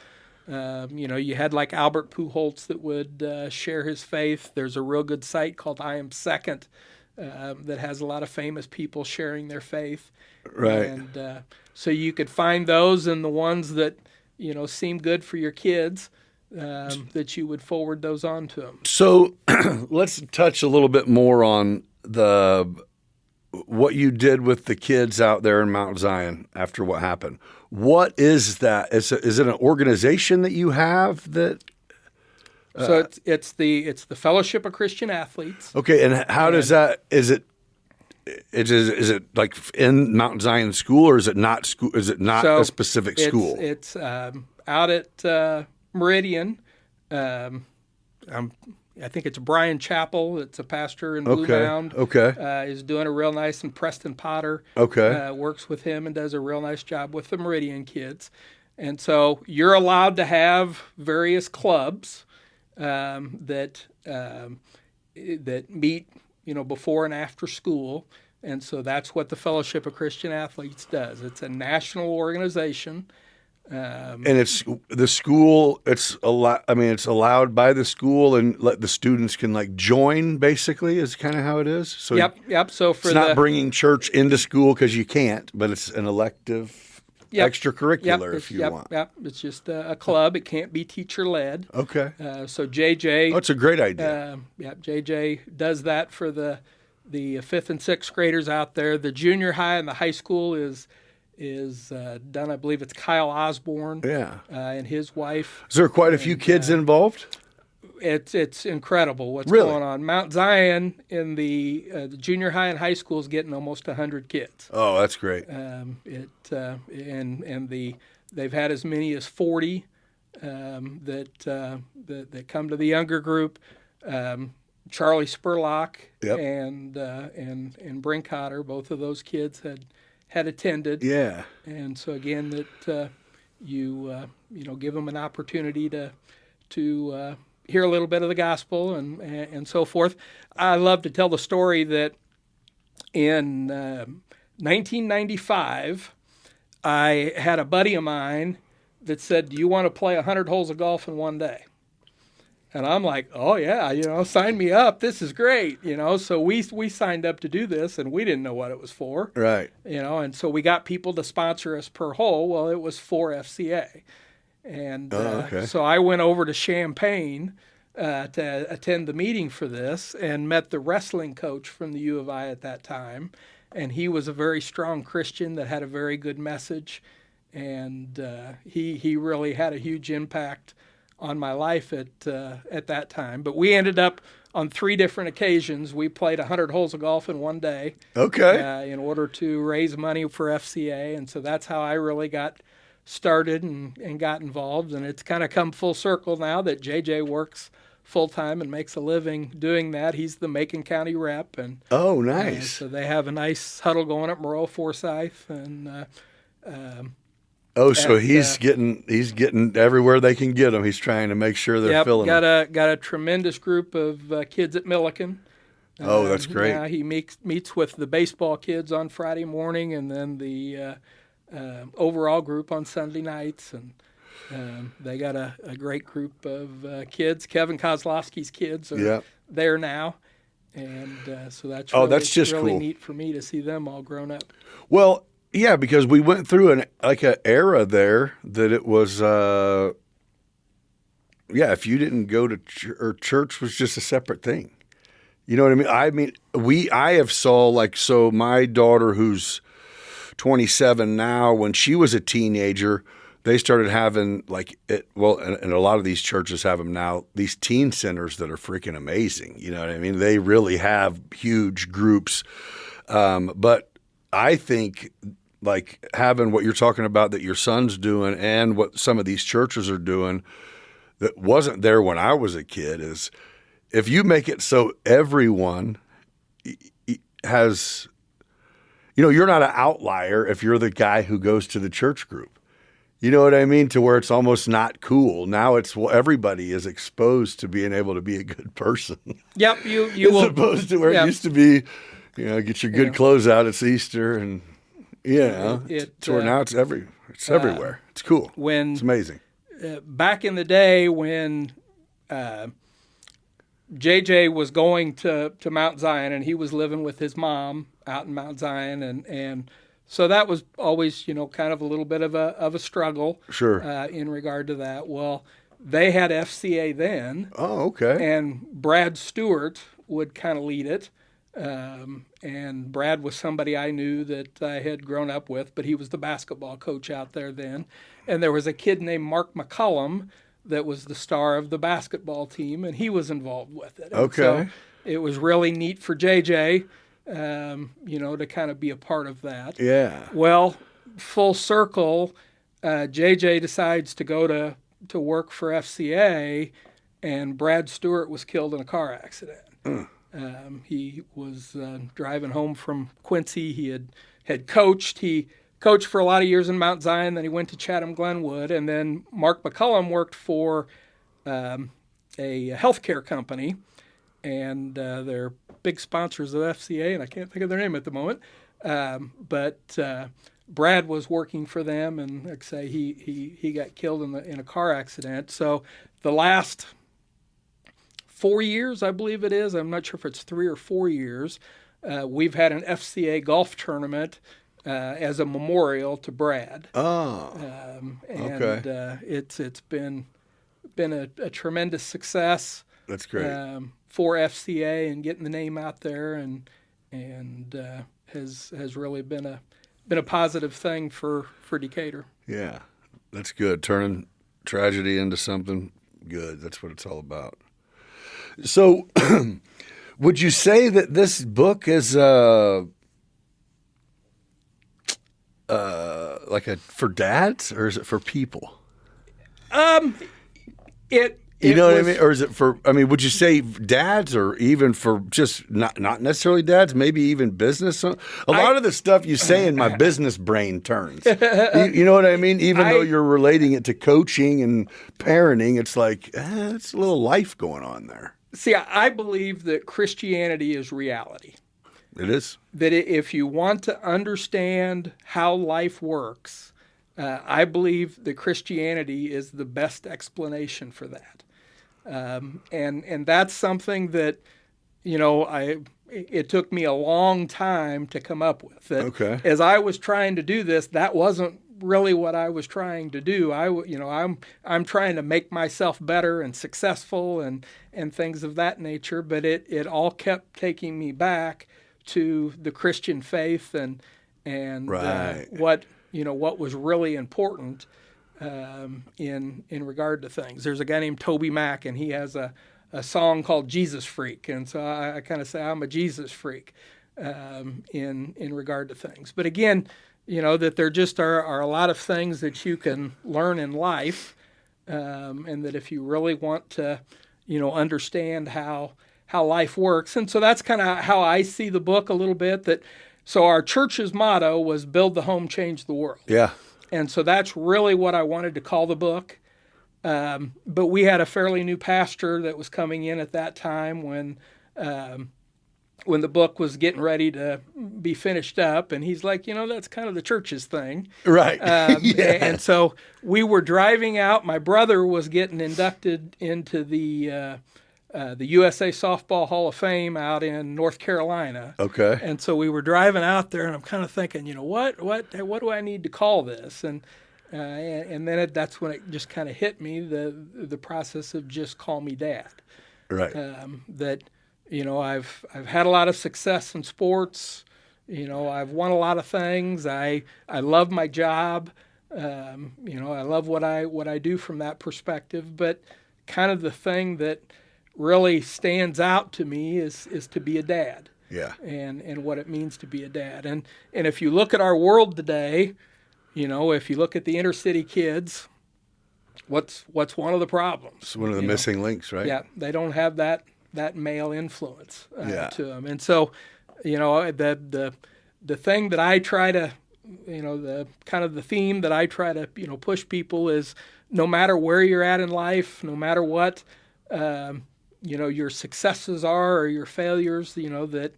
You had like Albert Pujols that would share his faith. There's a real good site called I Am Second that has a lot of famous people sharing their faith. Right. And so you could find those and the ones that, seem good for your kids, that you would forward those on to them. So let's touch a little bit more on what you did with the kids out there in Mount Zion after what happened. What is that? Is it an organization that you have that? So it's the Fellowship of Christian Athletes. Okay, and how does that? Is it like in Mount Zion School, or is it not school? Is it not a specific school? It's out at Meridian. I think it's Brian Chappell. It's a pastor in Blue Mound. Is doing a real nice, and Preston Potter works with him and does a real nice job with the Meridian kids. And so you're allowed to have various clubs that meet, before and after school. And so that's what the Fellowship of Christian Athletes does. It's a national organization. And it's the school. It's allowed by the school, and the students can join. Basically, is kind of how it is. So yep. So it's not bringing church into school because you can't, but it's an elective, extracurricular if you want. Yep. It's just a club. It can't be teacher led. Okay. So JJ. Oh, it's a great idea. JJ does that for the 5th and 6th graders out there. The junior high and the high school is done. I believe it's Kyle Osborne. And his wife. Is there quite a few kids involved? It's incredible what's going on. Mount Zion in the junior high and high school is getting almost 100 kids. Oh, that's great. They've had as many as 40 that come to the younger group. Charlie Spurlock and Brinkotter, both of those kids had attended. Yeah. And so again, that you give them an opportunity to hear a little bit of the gospel and so forth. I love to tell the story that in 1995, I had a buddy of mine that said, "Do you want to play 100 holes of golf in one day?" And I'm like, "Oh yeah, sign me up. This is great." So we signed up to do this, and we didn't know what it was for. Right. And so we got people to sponsor us per hole. Well, it was for FCA. And so I went over to Champaign to attend the meeting for this, and met the wrestling coach from the U of I at that time. And he was a very strong Christian that had a very good message. And he really had a huge impact on my life at that time. But we ended up on 3 different occasions, we played 100 holes of golf in one day. Okay. In order to raise money for FCA. And so that's how I really got started and got involved. And it's kind of come full circle now that JJ works full-time and makes a living doing that. He's the Macon County rep. And Oh, nice. so they have a nice huddle going at Moreau Forsyth. And So he's getting everywhere they can get him. He's trying to make sure they're filling them. got a tremendous group of kids at Milliken. Oh, that's great. Yeah, he meets with the baseball kids on Friday morning, and then the overall group on Sunday nights. And they got a great group of kids. Kevin Kozlowski's kids are there now. And so that's just really cool. neat for me to see them all grown up. Well, yeah, because we went through an era there that it was, if you didn't go to church was just a separate thing. You know what I mean? I have saw so my daughter who's 27 now, when she was a teenager, they started having and a lot of these churches have them now, these teen centers that are freaking amazing. You know what I mean? They really have huge groups. But I think having what you're talking about that your son's doing and what some of these churches are doing that wasn't there when I was a kid is if you make it so everyone has, you're not an outlier if you're the guy who goes to the church group. You know what I mean? To where it's almost not cool. Now everybody is exposed to being able to be a good person. Yep, you as opposed to where it used to be, get your good clothes out. It's Easter and to where now it's everywhere. It's cool. It's amazing. Back in the day when JJ was going to Mount Zion and he was living with his mom out in Mount Zion and so that was always kind of a little bit of a struggle. Sure. In regard to that. Well, they had FCA then. Oh, okay. And Brad Stewart would kind of lead it. And Brad was somebody I knew that I had grown up with, but he was the basketball coach out there then. And there was a kid named Mark McCullum that was the star of the basketball team, and he was involved with it. And okay. So it was really neat for JJ, to kind of be a part of that. Yeah. Well, full circle, JJ decides to go to work for FCA, and Brad Stewart was killed in a car accident. He was driving home from Quincy. He had coached. He coached for a lot of years in Mount Zion. Then he went to Chatham-Glenwood. And then Mark McCullum worked for a healthcare company. And they're big sponsors of FCA, and I can't think of their name at the moment. But Brad was working for them, and like I say, he got killed in a car accident. So the last 4 years, I believe it is. I'm not sure if it's 3 or 4 years. We've had an FCA golf tournament as a memorial to Brad. Oh, okay. It's been a tremendous success. That's great. For FCA and getting the name out there, and has really been a positive thing for Decatur. Yeah, that's good. Turning tragedy into something good. That's what it's all about. So, would you say that this book is for dads, or is it for people? You know what I mean? Or is it for, would you say dads, or even for just not necessarily dads, maybe even business? A lot of the stuff you say in my business brain turns. You know what I mean? Even though you're relating it to coaching and parenting, it's like, it's a little life going on there. See, I believe that Christianity is reality. It is. That if you want to understand how life works, I believe that Christianity is the best explanation for that. And that's something that, it took me a long time to come up with. That okay. As I was trying to do this, that wasn't really what I was trying to do. I'm trying to make myself better and successful and things of that nature. But it all kept taking me back to the Christian faith and right. What was really important in regard to things. There's a guy named Toby Mack, and he has a a song called Jesus Freak. And so I kind of say I'm a Jesus freak in regard to things. But again, that there just are a lot of things that you can learn in life, and that if you really want to, understand how life works. And so that's kind of how I see the book a little bit. So our church's motto was build the home, change the world. Yeah. And so that's really what I wanted to call the book. But we had a fairly new pastor that was coming in at that time when the book was getting ready to be finished up. And he's like, that's kind of the church's thing. Right. And so we were driving out. My brother was getting inducted into the USA Softball Hall of Fame out in North Carolina. Okay. And so we were driving out there, and I'm kind of thinking, what do I need to call this? And then that's when it just kind of hit me, the process of just call me Dad. Right. That I've had a lot of success in sports. I've won a lot of things. I love my job. I love what I do from that perspective. But kind of the thing that really stands out to me is to be a dad. Yeah. And what it means to be a dad. And if you look at our world today, if you look at the inner city kids, what's one of the problems? It's one of the missing links, right? Yeah, they don't have that male influence to them. And so, the thing that I try to, the kind of the theme that I try to, push people is no matter where you're at in life, no matter what, your successes are or your failures, that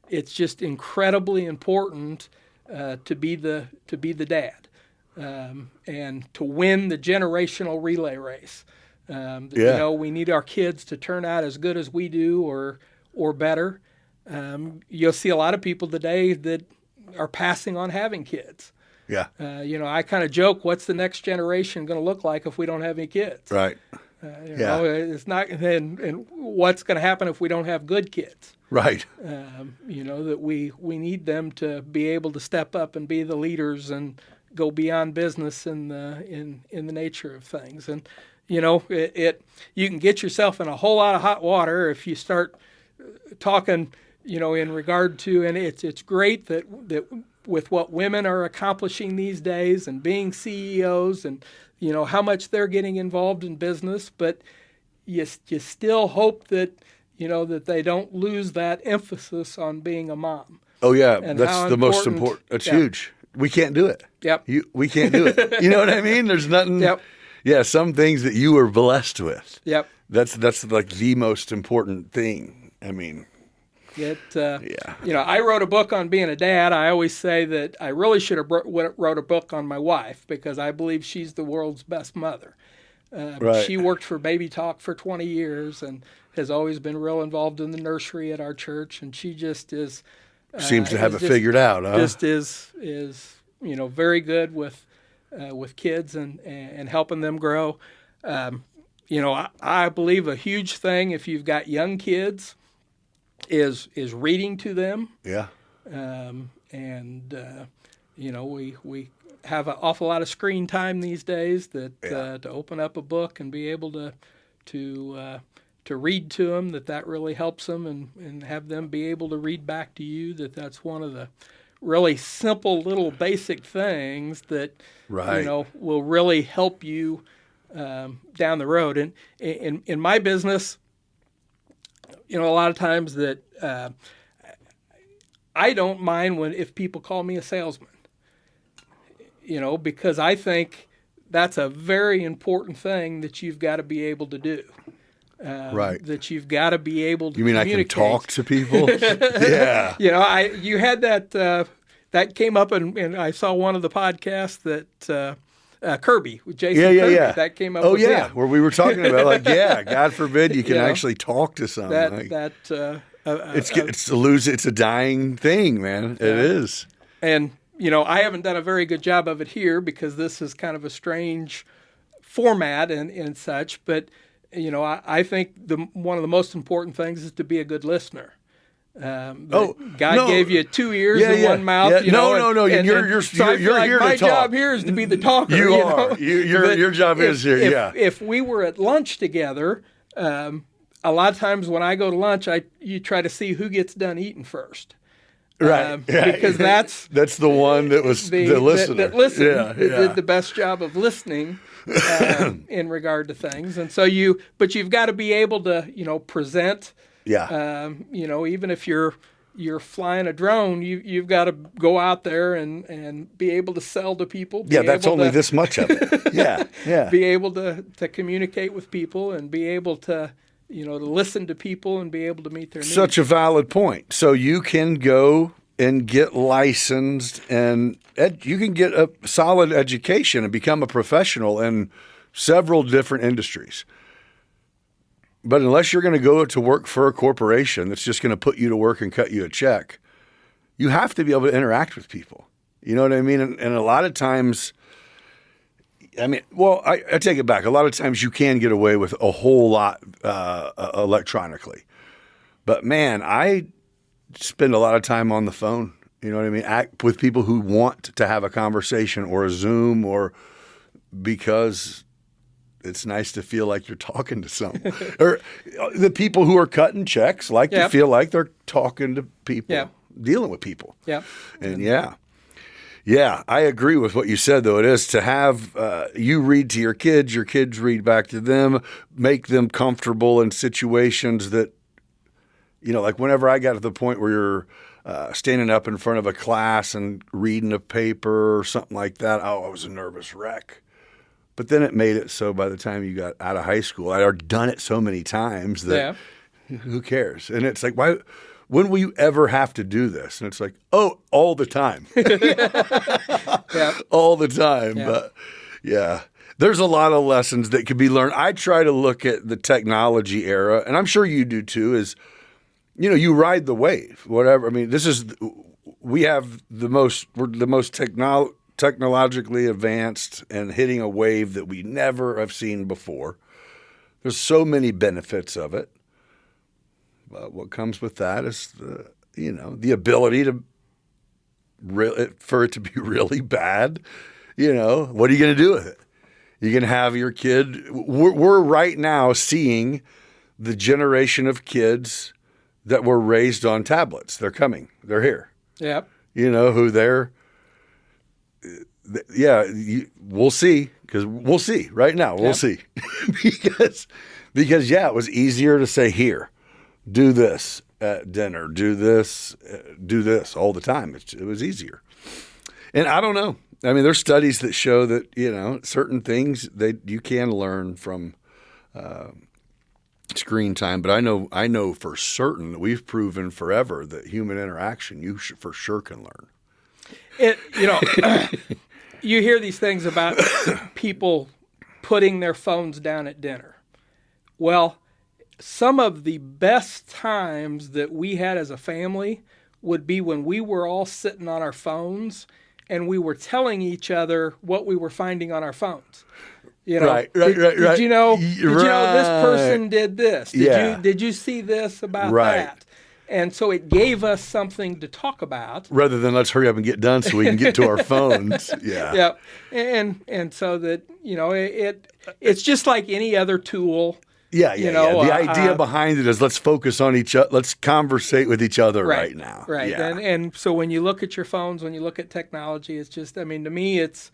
it's just incredibly important to be the dad, and to win the generational relay race. We need our kids to turn out as good as we do or better. You'll see a lot of people today that are passing on having kids. Yeah. I kind of joke, what's the next generation going to look like if we don't have any kids? Right. It's not, and what's going to happen if we don't have good kids? Right. That we need them to be able to step up and be the leaders and go beyond business in the nature of things. And you can get yourself in a whole lot of hot water if you start talking, in regard to, and it's great that with what women are accomplishing these days and being CEOs and how much they're getting involved in business, but you still hope that that they don't lose that emphasis on being a mom. Oh yeah, and that's the most important. It's huge. We can't do it. Yep. We can't do it. You know what I mean? There's nothing. Yep. Yeah, some things that you were blessed with. Yep. That's like the most important thing. I mean. I wrote a book on being a dad. I always say that I really should have wrote a book on my wife because I believe she's the world's best mother. Right. She worked for Baby Talk for 20 years and has always been real involved in the nursery at our church, and she just is seems to have it figured out. Huh? Just is very good with kids and helping them grow. I believe a huge thing if you've got young kids is reading to them. Yeah. We have an awful lot of screen time these days that to open up a book and be able to read to them, that really helps them, and have them be able to read back to you, that's one of the really simple little basic things that will really help you down the road. And in my business, a lot of times that I don't mind if people call me a salesman, because I think that's a very important thing that you've got to be able to do. Right. That you've got to be able to You mean communicate. I can talk to people? Yeah. You had that came up, and I saw one of the podcasts that Kirby, with Jason Kirby, that came up with him. Where we were talking about, God forbid you can actually talk to someone. It's a dying thing, man. It is. And, I haven't done a very good job of it here because this is kind of a strange format and such, but, I think one of the most important things is to be a good listener. God gave you 2 ears and 1 mouth. No. You're so here to talk. My job here is to be the talker. You are. Your job is here. If we were at lunch together, a lot of times when I go to lunch, you try to see who gets done eating first. Right. Because that's the one that was the listener. that listened, Yeah, that yeah. did the best job of listening in regard to things. And so but you've got to be able to, present. Yeah. Even if you're flying a drone, you've got to go out there and be able to sell to people. Yeah, that's only this much of it. Yeah, yeah. Be able to communicate with people and be able to, to listen to people and be able to meet their needs. Such a valid point. So you can go and get licensed and you can get a solid education and become a professional in several different industries. But unless you're going to go to work for a corporation that's just going to put you to work and cut you a check, you have to be able to interact with people. You know what I mean? And a lot of times, I take it back. A lot of times you can get away with a whole lot electronically. But man, I spend a lot of time on the phone. You know what I mean? Act with people who want to have a conversation or a Zoom or because it's nice to feel like you're talking to someone. Or the people who are cutting checks like to feel like they're talking to people, dealing with people. Yeah. And yeah, I agree with what you said, though. It is to have you read to your kids read back to them, make them comfortable in situations that, like whenever I got to the point where you're standing up in front of a class and reading a paper or something like that, I was a nervous wreck. But then it made it so by the time you got out of high school, I'd already done it so many times that who cares? And it's like, why? When will you ever have to do this? And it's like, all the time. All the time. Yeah. But yeah, there's a lot of lessons that could be learned. I try to look at the technology era, and I'm sure you do too, is, you ride the wave, whatever. I mean, we're the most technologically advanced and hitting a wave that we never have seen before. There's so many benefits of it. But what comes with that is the ability for it to be really bad. What are you going to do with it? You can have your kid. We're right now seeing the generation of kids that were raised on tablets. They're coming. They're here. Yep. Who they're. Yeah, we'll see. Because we'll see right now. We'll see. because it was easier to say here. Do this at dinner, do this all the time. It was easier. And I don't know. I mean, there's studies that show that, certain things you can learn from screen time. But I know for certain that we've proven forever that human interaction, you for sure can learn. You hear these things about people putting their phones down at dinner. Well, some of the best times that we had as a family would be when we were all sitting on our phones and we were telling each other what we were finding on our phones. Right. Did you know this person did this? Did you see this about that? And so it gave us something to talk about. Rather than let's hurry up and get done so we can get to our phones. Yeah. And so that, it's just like any other tool. Yeah. The idea behind it is let's focus on each other. Let's conversate with each other right now. Right. Yeah. And so when you look at your phones, when you look at technology, it's just, to me, it's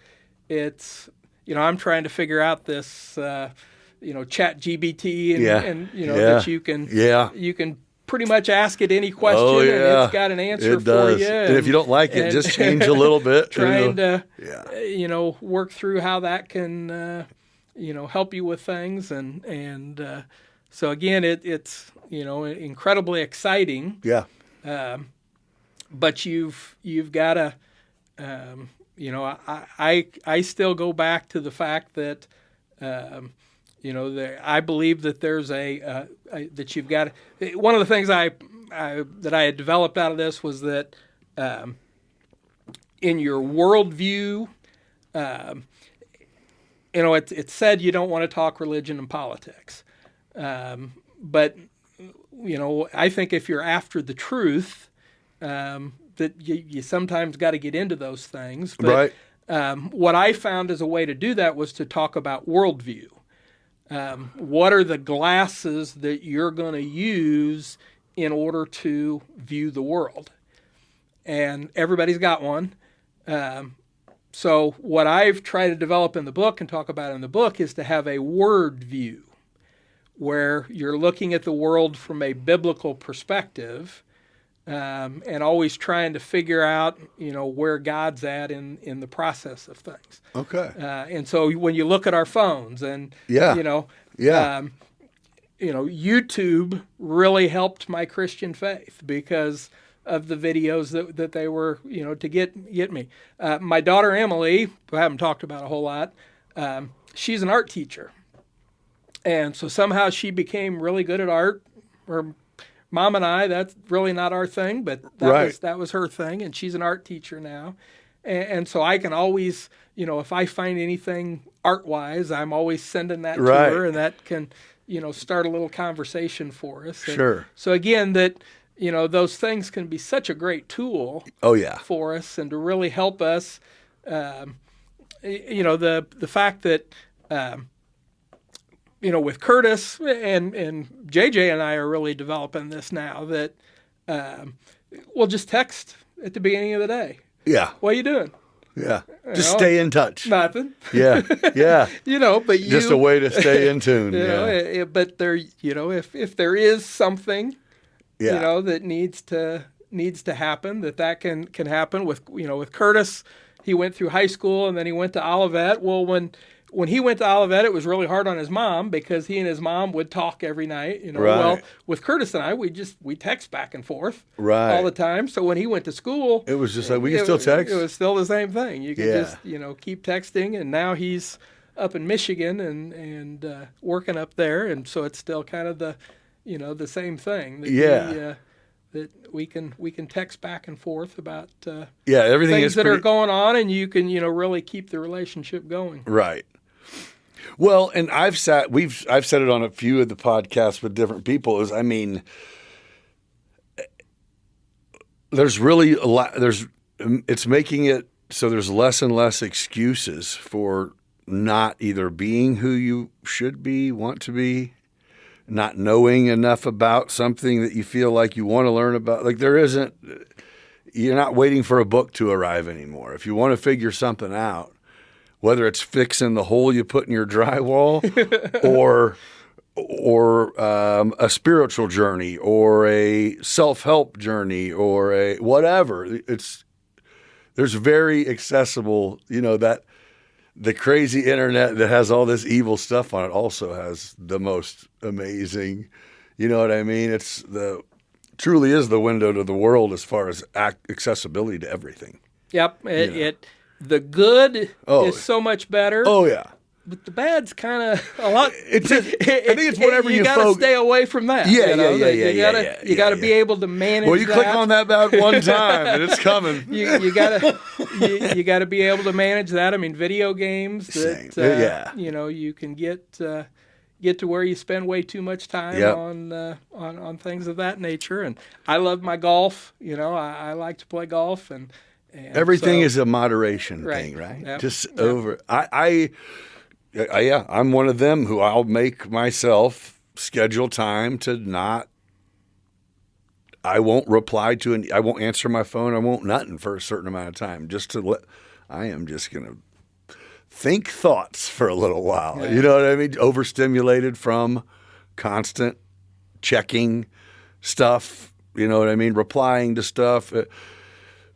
I'm trying to figure out this, chat GBT and that you can pretty much ask it any question and it's got an answer for you. And if you don't like it, just change a little bit. Trying to, work through how that can, help you with things. And so again, it's, incredibly exciting. Yeah. But you've got to, I still go back to the fact that, I believe that there's that you've got. One of the things that I had developed out of this was that in your worldview, it's said you don't want to talk religion and politics, but I think if you're after the truth, that you sometimes got to get into those things. But, right. What I found as a way to do that was to talk about worldview. What are the glasses that you're going to use in order to view the world? And everybody's got one. So what I've tried to develop in the book and talk about in the book is to have a word view where you're looking at the world from a biblical perspective, and always trying to figure out, where God's at in the process of things. Okay. And so when you look at our phones and, Yeah. YouTube really helped my Christian faith because of the videos that they were, to get me. My daughter Emily, who I haven't talked about a whole lot, she's an art teacher. And so somehow she became really good at art. Her mom and I, that's really not our thing, but that was her thing. And she's an art teacher now. And so I can always, if I find anything art-wise, I'm always sending that to her, and that can, start a little conversation for us. Sure. And so again, that, those things can be such a great tool for us and to really help us. The fact that, with Curtis and JJ and I are really developing this now, that we'll just text at the beginning of the day. Yeah. What are you doing? Yeah. Just stay in touch. Nothing. Yeah. Yeah. But just a way to stay in tune. But there, if there is something, that needs to happen, that can happen with Curtis. He went through high school and then he went to Olivet. Well, when he went to Olivet, it was really hard on his mom because he and his mom would talk every night. Well, with Curtis and I, we text back and forth all the time. So when he went to school, it was just like we can still text. It was still the same thing. You could just keep texting, and now he's up in Michigan and working up there, and so it's still kind of the same thing. That we can text back and forth about everything things is that are going on, and you can really keep the relationship going. Right. Well, and I've said it on a few of the podcasts with different people. There's really a lot. It's making it so there's less and less excuses for not either being who you should be, want to be, not knowing enough about something that you feel like you want to learn about. Like you're not waiting for a book to arrive anymore. If you want to figure something out, whether it's fixing the hole you put in your drywall or a spiritual journey or a self-help journey or a whatever, there's very accessible, that the crazy internet that has all this evil stuff on it also has the most amazing, you know what I mean? Truly is the window to the world as far as accessibility to everything. Yep. The good is so much better. Oh, yeah. But the bad's kind of a lot. I think it's whatever you got to stay away from that. Yeah. You got to be able to manage. Well, you click on that about one time and it's coming. You got to be able to manage that. I mean, video games that you can get to where you spend way too much time on things of that nature. And I love my golf. I like to play golf and everything is a moderation thing, right? Yep. Over. I'm one of them who I'll make myself schedule time to not. I won't reply to I won't answer my phone. I won't nothing for a certain amount of time. I am just gonna think thoughts for a little while. Yeah. You know what I mean? Overstimulated from constant checking stuff. You know what I mean? Replying to stuff.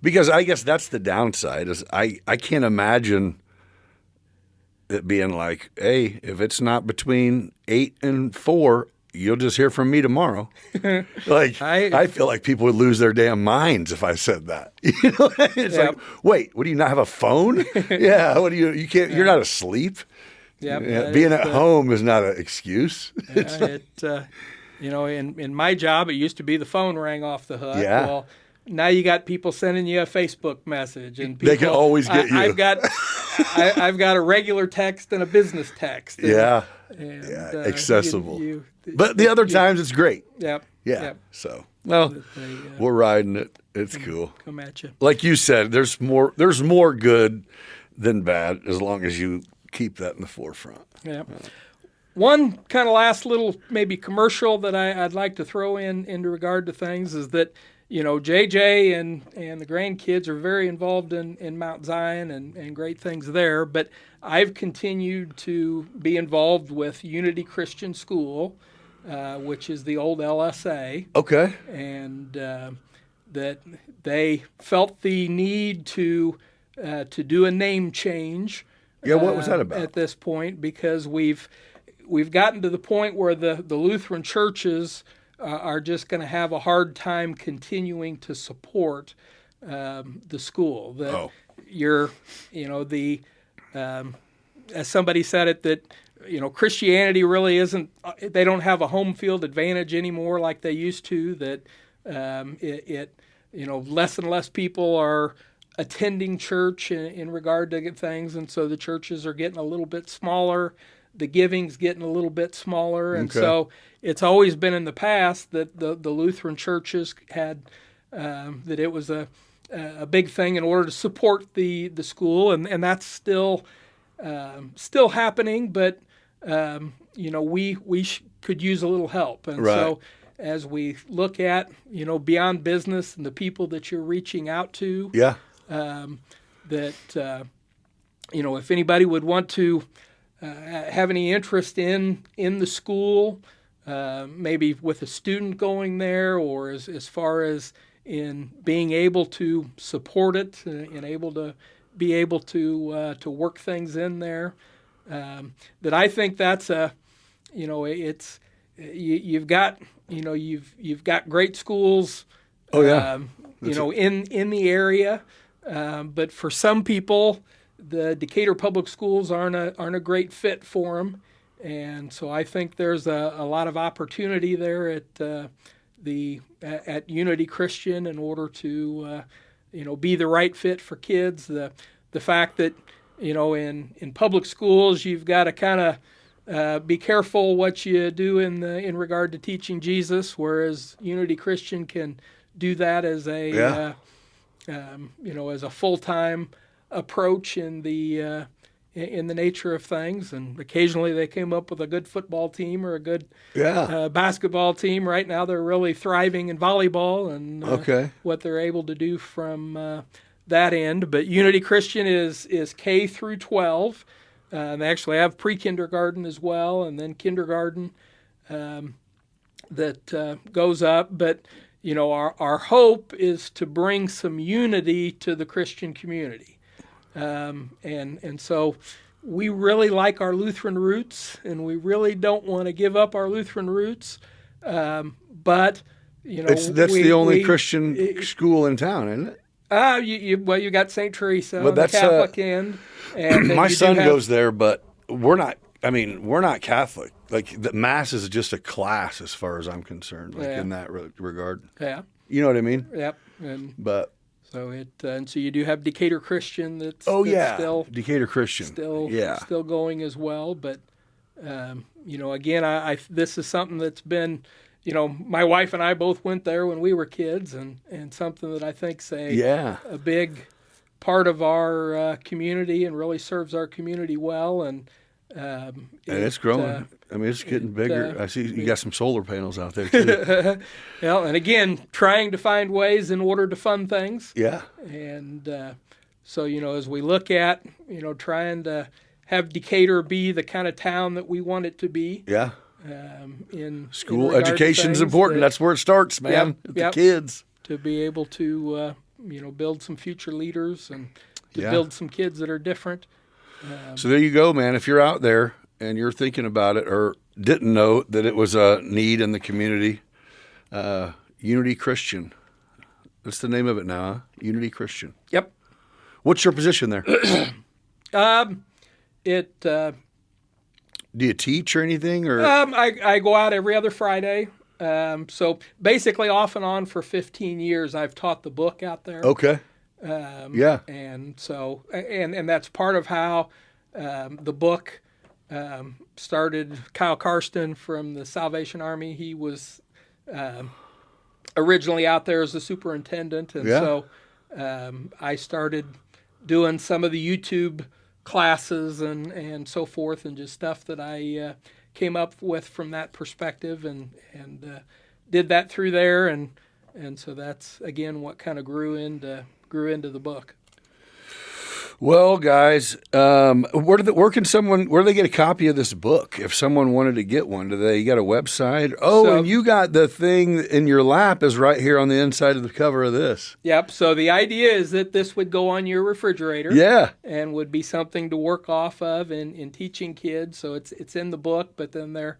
Because I guess that's the downside is I can't imagine it being like, hey, if it's not between 8 and 4, you'll just hear from me tomorrow. I feel like people would lose their damn minds if I said that. You know, it's like, wait, what do you not have a phone? Yeah, what do you can't? You're not asleep. Being at home is not an excuse. In my job, it used to be the phone rang off the hook. Yeah. Well, now you got people sending you a Facebook message, and people, they can always get you. I've got a regular text and a business text. Accessible. But the other times it's great. Yep. Yeah. Yep. So we're riding it. It's cool. Come at you. Like you said, there's more good than bad as long as you keep that in the forefront. Yeah. One kind of last little maybe commercial that I'd like to throw in regard to things is that, JJ and the grandkids are very involved in Mount Zion and great things there. But I've continued to be involved with Unity Christian School, which is the old LSA. Okay. And that they felt the need to do a name change. Yeah, what was that about? At this point, because we've gotten to the point where the Lutheran churches are just going to have a hard time continuing to support the school. That as somebody said it, that Christianity really isn't. They don't have a home field advantage anymore like they used to. That less and less people are attending church in regard to things, and so the churches are getting a little bit smaller. The giving's getting a little bit smaller, and so it's always been in the past that the Lutheran churches had that it was a big thing in order to support the school, and that's still happening, but we could use a little help, and so as we look at beyond business and the people that you're reaching out to, that if anybody would want to have any interest in the school, maybe with a student going there, or as far as in being able to support it and able to work things in there, that I think that's it's you've got great schools, in the area, but for some people, the Decatur Public Schools aren't a great fit for them, and so I think there's a lot of opportunity there at Unity Christian in order to be the right fit for kids. The fact that in public schools you've got to kind of be careful what you do in regard to teaching Jesus, whereas Unity Christian can do that as a as a full-time approach in the nature of things. And occasionally they came up with a good football team or a good basketball team. Right now they're really thriving in volleyball and what they're able to do from that end. But Unity Christian is K through 12. They actually have pre-kindergarten as well, and then kindergarten that goes up. But our hope is to bring some unity to the Christian community. And so we really like our Lutheran roots, and we really don't want to give up our Lutheran roots. But that's the only Christian school in town, isn't it? You got St. Teresa on the Catholic end. And my son goes there, but we're not. I mean, we're not Catholic. Like, the Mass is just a class as far as I'm concerned, in that regard. Yeah. You know what I mean? Yep. But so and so you do have Decatur Christian that's still Decatur Christian still going as well. But again, I this is something that's been, my wife and I both went there when we were kids, and something that I think's a big part of our community and really serves our community well. And it's growing. It's getting bigger. I see you got some solar panels out there too. And again, trying to find ways in order to fund things. Yeah. And so as we look at trying to have Decatur be the kind of town that we want it to be. Yeah. In school education is important. That's where it starts, man. The kids to be able to build some future leaders and to build some kids that are different. So there you go, man. If you're out there and you're thinking about it or didn't know that it was a need in the community, Unity Christian. That's the name of it now, huh? Unity Christian. Yep. What's your position there? Do you teach or anything? Or I go out every other Friday. So basically off and on for 15 years, I've taught the book out there. Okay. And so, and that's part of how the book started. Kyle Karsten from the Salvation Army, he was originally out there as a superintendent, and so I started doing some of the YouTube classes and so forth, and just stuff that I came up with from that perspective, and did that through there, and so that's again what kind of grew into the book. Well, guys, where do they get a copy of this book? If someone wanted to get one, you got a website? Oh, So- and you got the thing in your lap is right here on the inside of the cover of this. Yep. So the idea is that this would go on your refrigerator. Yeah. And would be something to work off of in teaching kids. So it's in the book, but then I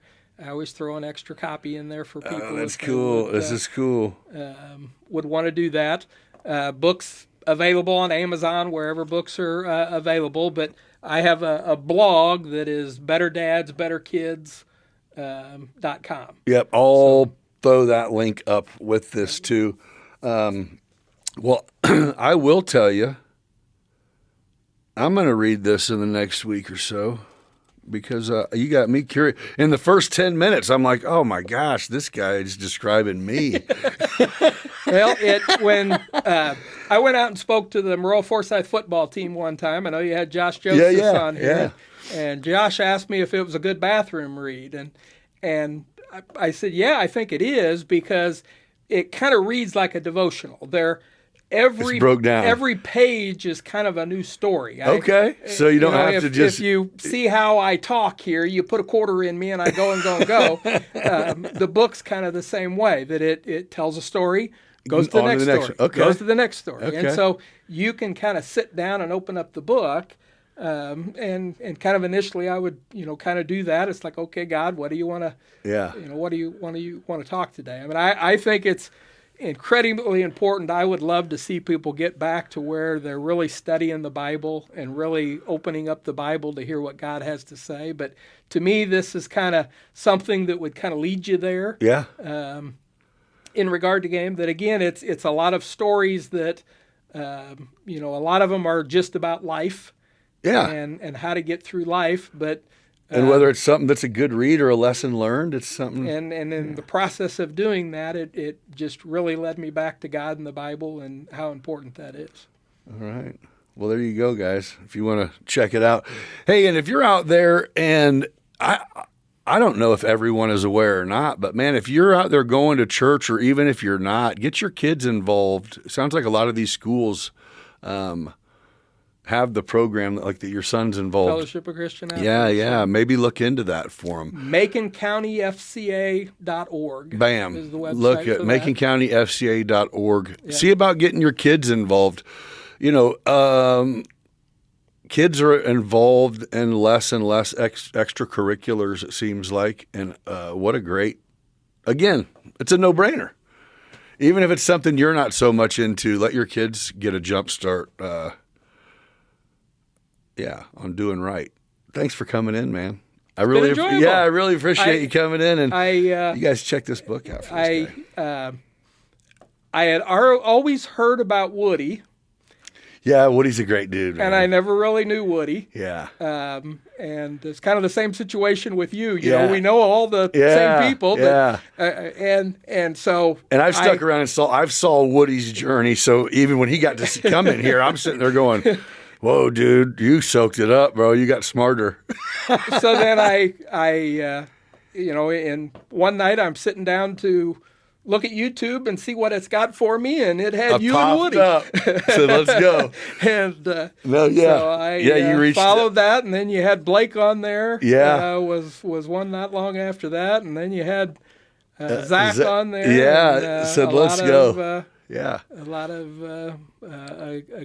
always throw an extra copy in there for people. Oh, that's if they cool. would, This is cool. would want to do that. Books available on Amazon, wherever books are available. But I have a blog that is betterdads.betterkids.com. Yep, I'll throw that link up with this too. Well, I will tell you, I'm going to read this in the next week or so because you got me curious. In the first 10 minutes, I'm like, oh my gosh, this guy is describing me. Well, when I went out and spoke to the Royal Forsyth football team one time, I know you had Josh Joseph on here, and Josh asked me if it was a good bathroom read, and I said, yeah, I think it is, because it kind of reads like a devotional. It's broke down. Every page is kind of a new story. Okay, so you don't have to just... If you see how I talk here, you put a quarter in me and I go and go and go. The book's kind of the same way, that it tells a story, goes to the next story, goes to the next story. Okay. And so you can kind of sit down and open up the book, and kind of initially I would, kind of do that. It's like, okay, God, what do you want to, what do you want to talk today? I mean, I think it's incredibly important. I would love to see people get back to where they're really studying the Bible and really opening up the Bible to hear what God has to say. But to me, this is kind of something that would kind of lead you there. Yeah. In regard to game, that again, it's a lot of stories that, a lot of them are just about life. Yeah. And how to get through life, but. And whether it's something that's a good read or a lesson learned, it's something. And in the process of doing that, it just really led me back to God and the Bible and how important that is. All right. Well, there you go, guys, if you want to check it out. Hey, and if you're out there, and I don't know if everyone is aware or not, but man, if you're out there going to church, or even if you're not, get your kids involved. It sounds like a lot of these schools have the program like that your son's involved. Fellowship of Christian Athletes. Yeah. Maybe look into that for them. MaconCountyFCA.org. Bam. Is the website Look at for that. MaconCountyFCA.org. Yeah. See about getting your kids involved. Kids are involved in less and less extracurriculars, it seems like. And what a great, again, it's a no-brainer. Even if it's something you're not so much into, let your kids get a jump start. On doing right. Thanks for coming in, man. I really appreciate you coming in, and you guys check this book out for this guy. I had always heard about Woody. Yeah, Woody's a great dude, man. And I never really knew Woody. Yeah. And it's kind of the same situation with you. You Yeah. know, we know all the same people. But, and so. And I've stuck around and saw Woody's journey. So even when he got to come in here, I'm sitting there going, whoa, dude, you soaked it up, bro. You got smarter. So then and one night I'm sitting down to look at YouTube and see what it's got for me, and it had you and Woody. Up. So let's go. And so I you followed that, and then you had Blake on there. Yeah. Was one not long after that, and then you had Zach on there. Yeah, said let's go. A lot of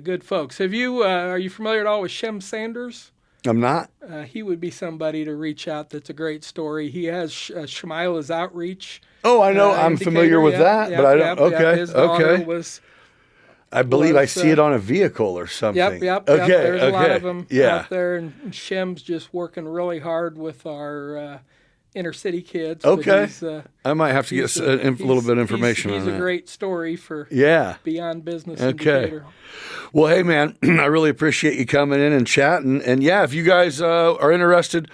good folks. Are you familiar at all with Shem Sanders? I'm not. He would be somebody to reach out. That's a great story. He has Shemila's Outreach. Oh, I know. I'm familiar with that, but I don't. Okay. His daughter was. I believe I see it on a vehicle or something. Yep. Okay. There's a lot of them out there, and Shem's just working really hard with our inner city kids. Okay. I might have to get a little bit of information on that. He's a great story for Beyond Business. Okay. Indicator. Well, hey, man, I really appreciate you coming in and chatting. And yeah, if you guys are interested,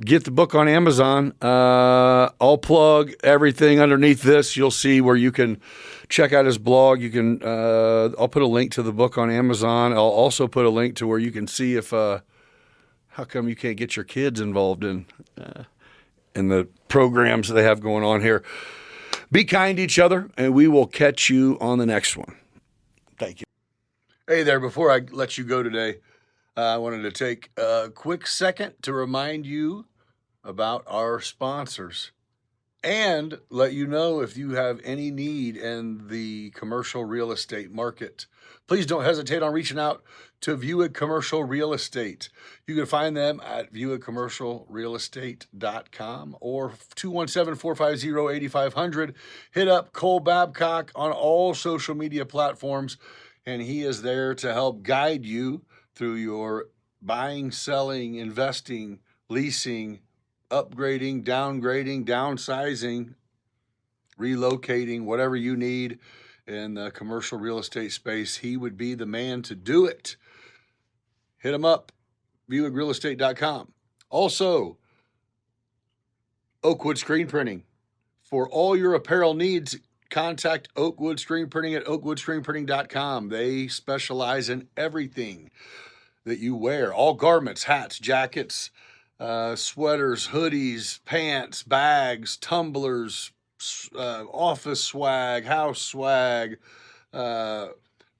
get the book on Amazon. I'll plug everything underneath this. You'll see where you can check out his blog. You can. I'll put a link to the book on Amazon. I'll also put a link to where you can see if how come you can't get your kids involved in and the programs that they have going on here. Be kind to each other, and we will catch you on the next one. Thank you. Hey there, before I let you go today, I wanted to take a quick second to remind you about our sponsors and let you know if you have any need in the commercial real estate market. Please don't hesitate on reaching out to Viewig Commercial Real Estate. You can find them at viewigcommercialrealestate.com or 217-450-8500. Hit up Cole Babcock on all social media platforms, and he is there to help guide you through your buying, selling, investing, leasing, upgrading, downgrading, downsizing, relocating, whatever you need in the commercial real estate space. He would be the man to do it. Hit him up, viewigrealestate.com. Also, Oakwood Screen Printing. For all your apparel needs, contact Oakwood Screen Printing at oakwoodscreenprinting.com. They specialize in everything that you wear, all garments, hats, jackets, sweaters, hoodies, pants, bags, tumblers, office swag, house swag.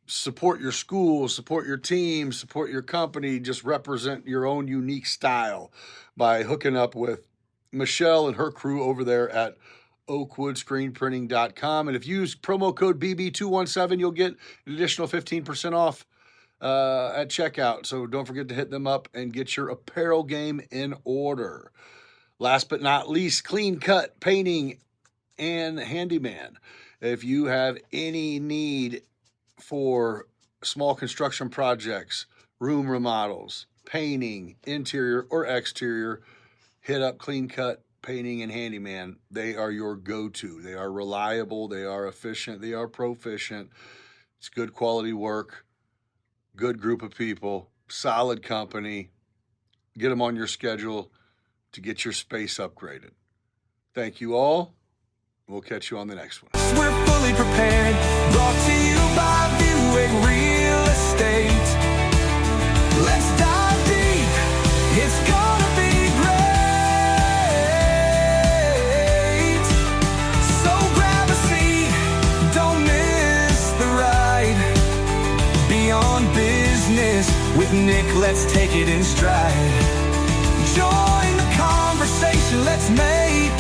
Support your school, support your team, support your company. Just represent your own unique style by hooking up with Michelle and her crew over there at oakwoodscreenprinting.com. And if you use promo code BB217, you'll get an additional 15% off at checkout. So don't forget to hit them up and get your apparel game in order. Last but not least, Clean Cut Painting and Handyman. If you have any need for small construction projects, room remodels, painting, interior or exterior, hit up Clean Cut Painting and Handyman. They are your go-to. They are reliable. They are efficient. They are proficient. It's good quality work. Good group of people, solid company. Get them on your schedule to get your space upgraded. Thank you all. We'll catch you on the next one. We're fully prepared, brought to you by Viewig Real Estate. Let's dive deep, it's gonna be great. So grab a seat, don't miss the ride. Beyond Business with Nick, let's take it in stride. Join the conversation, let's make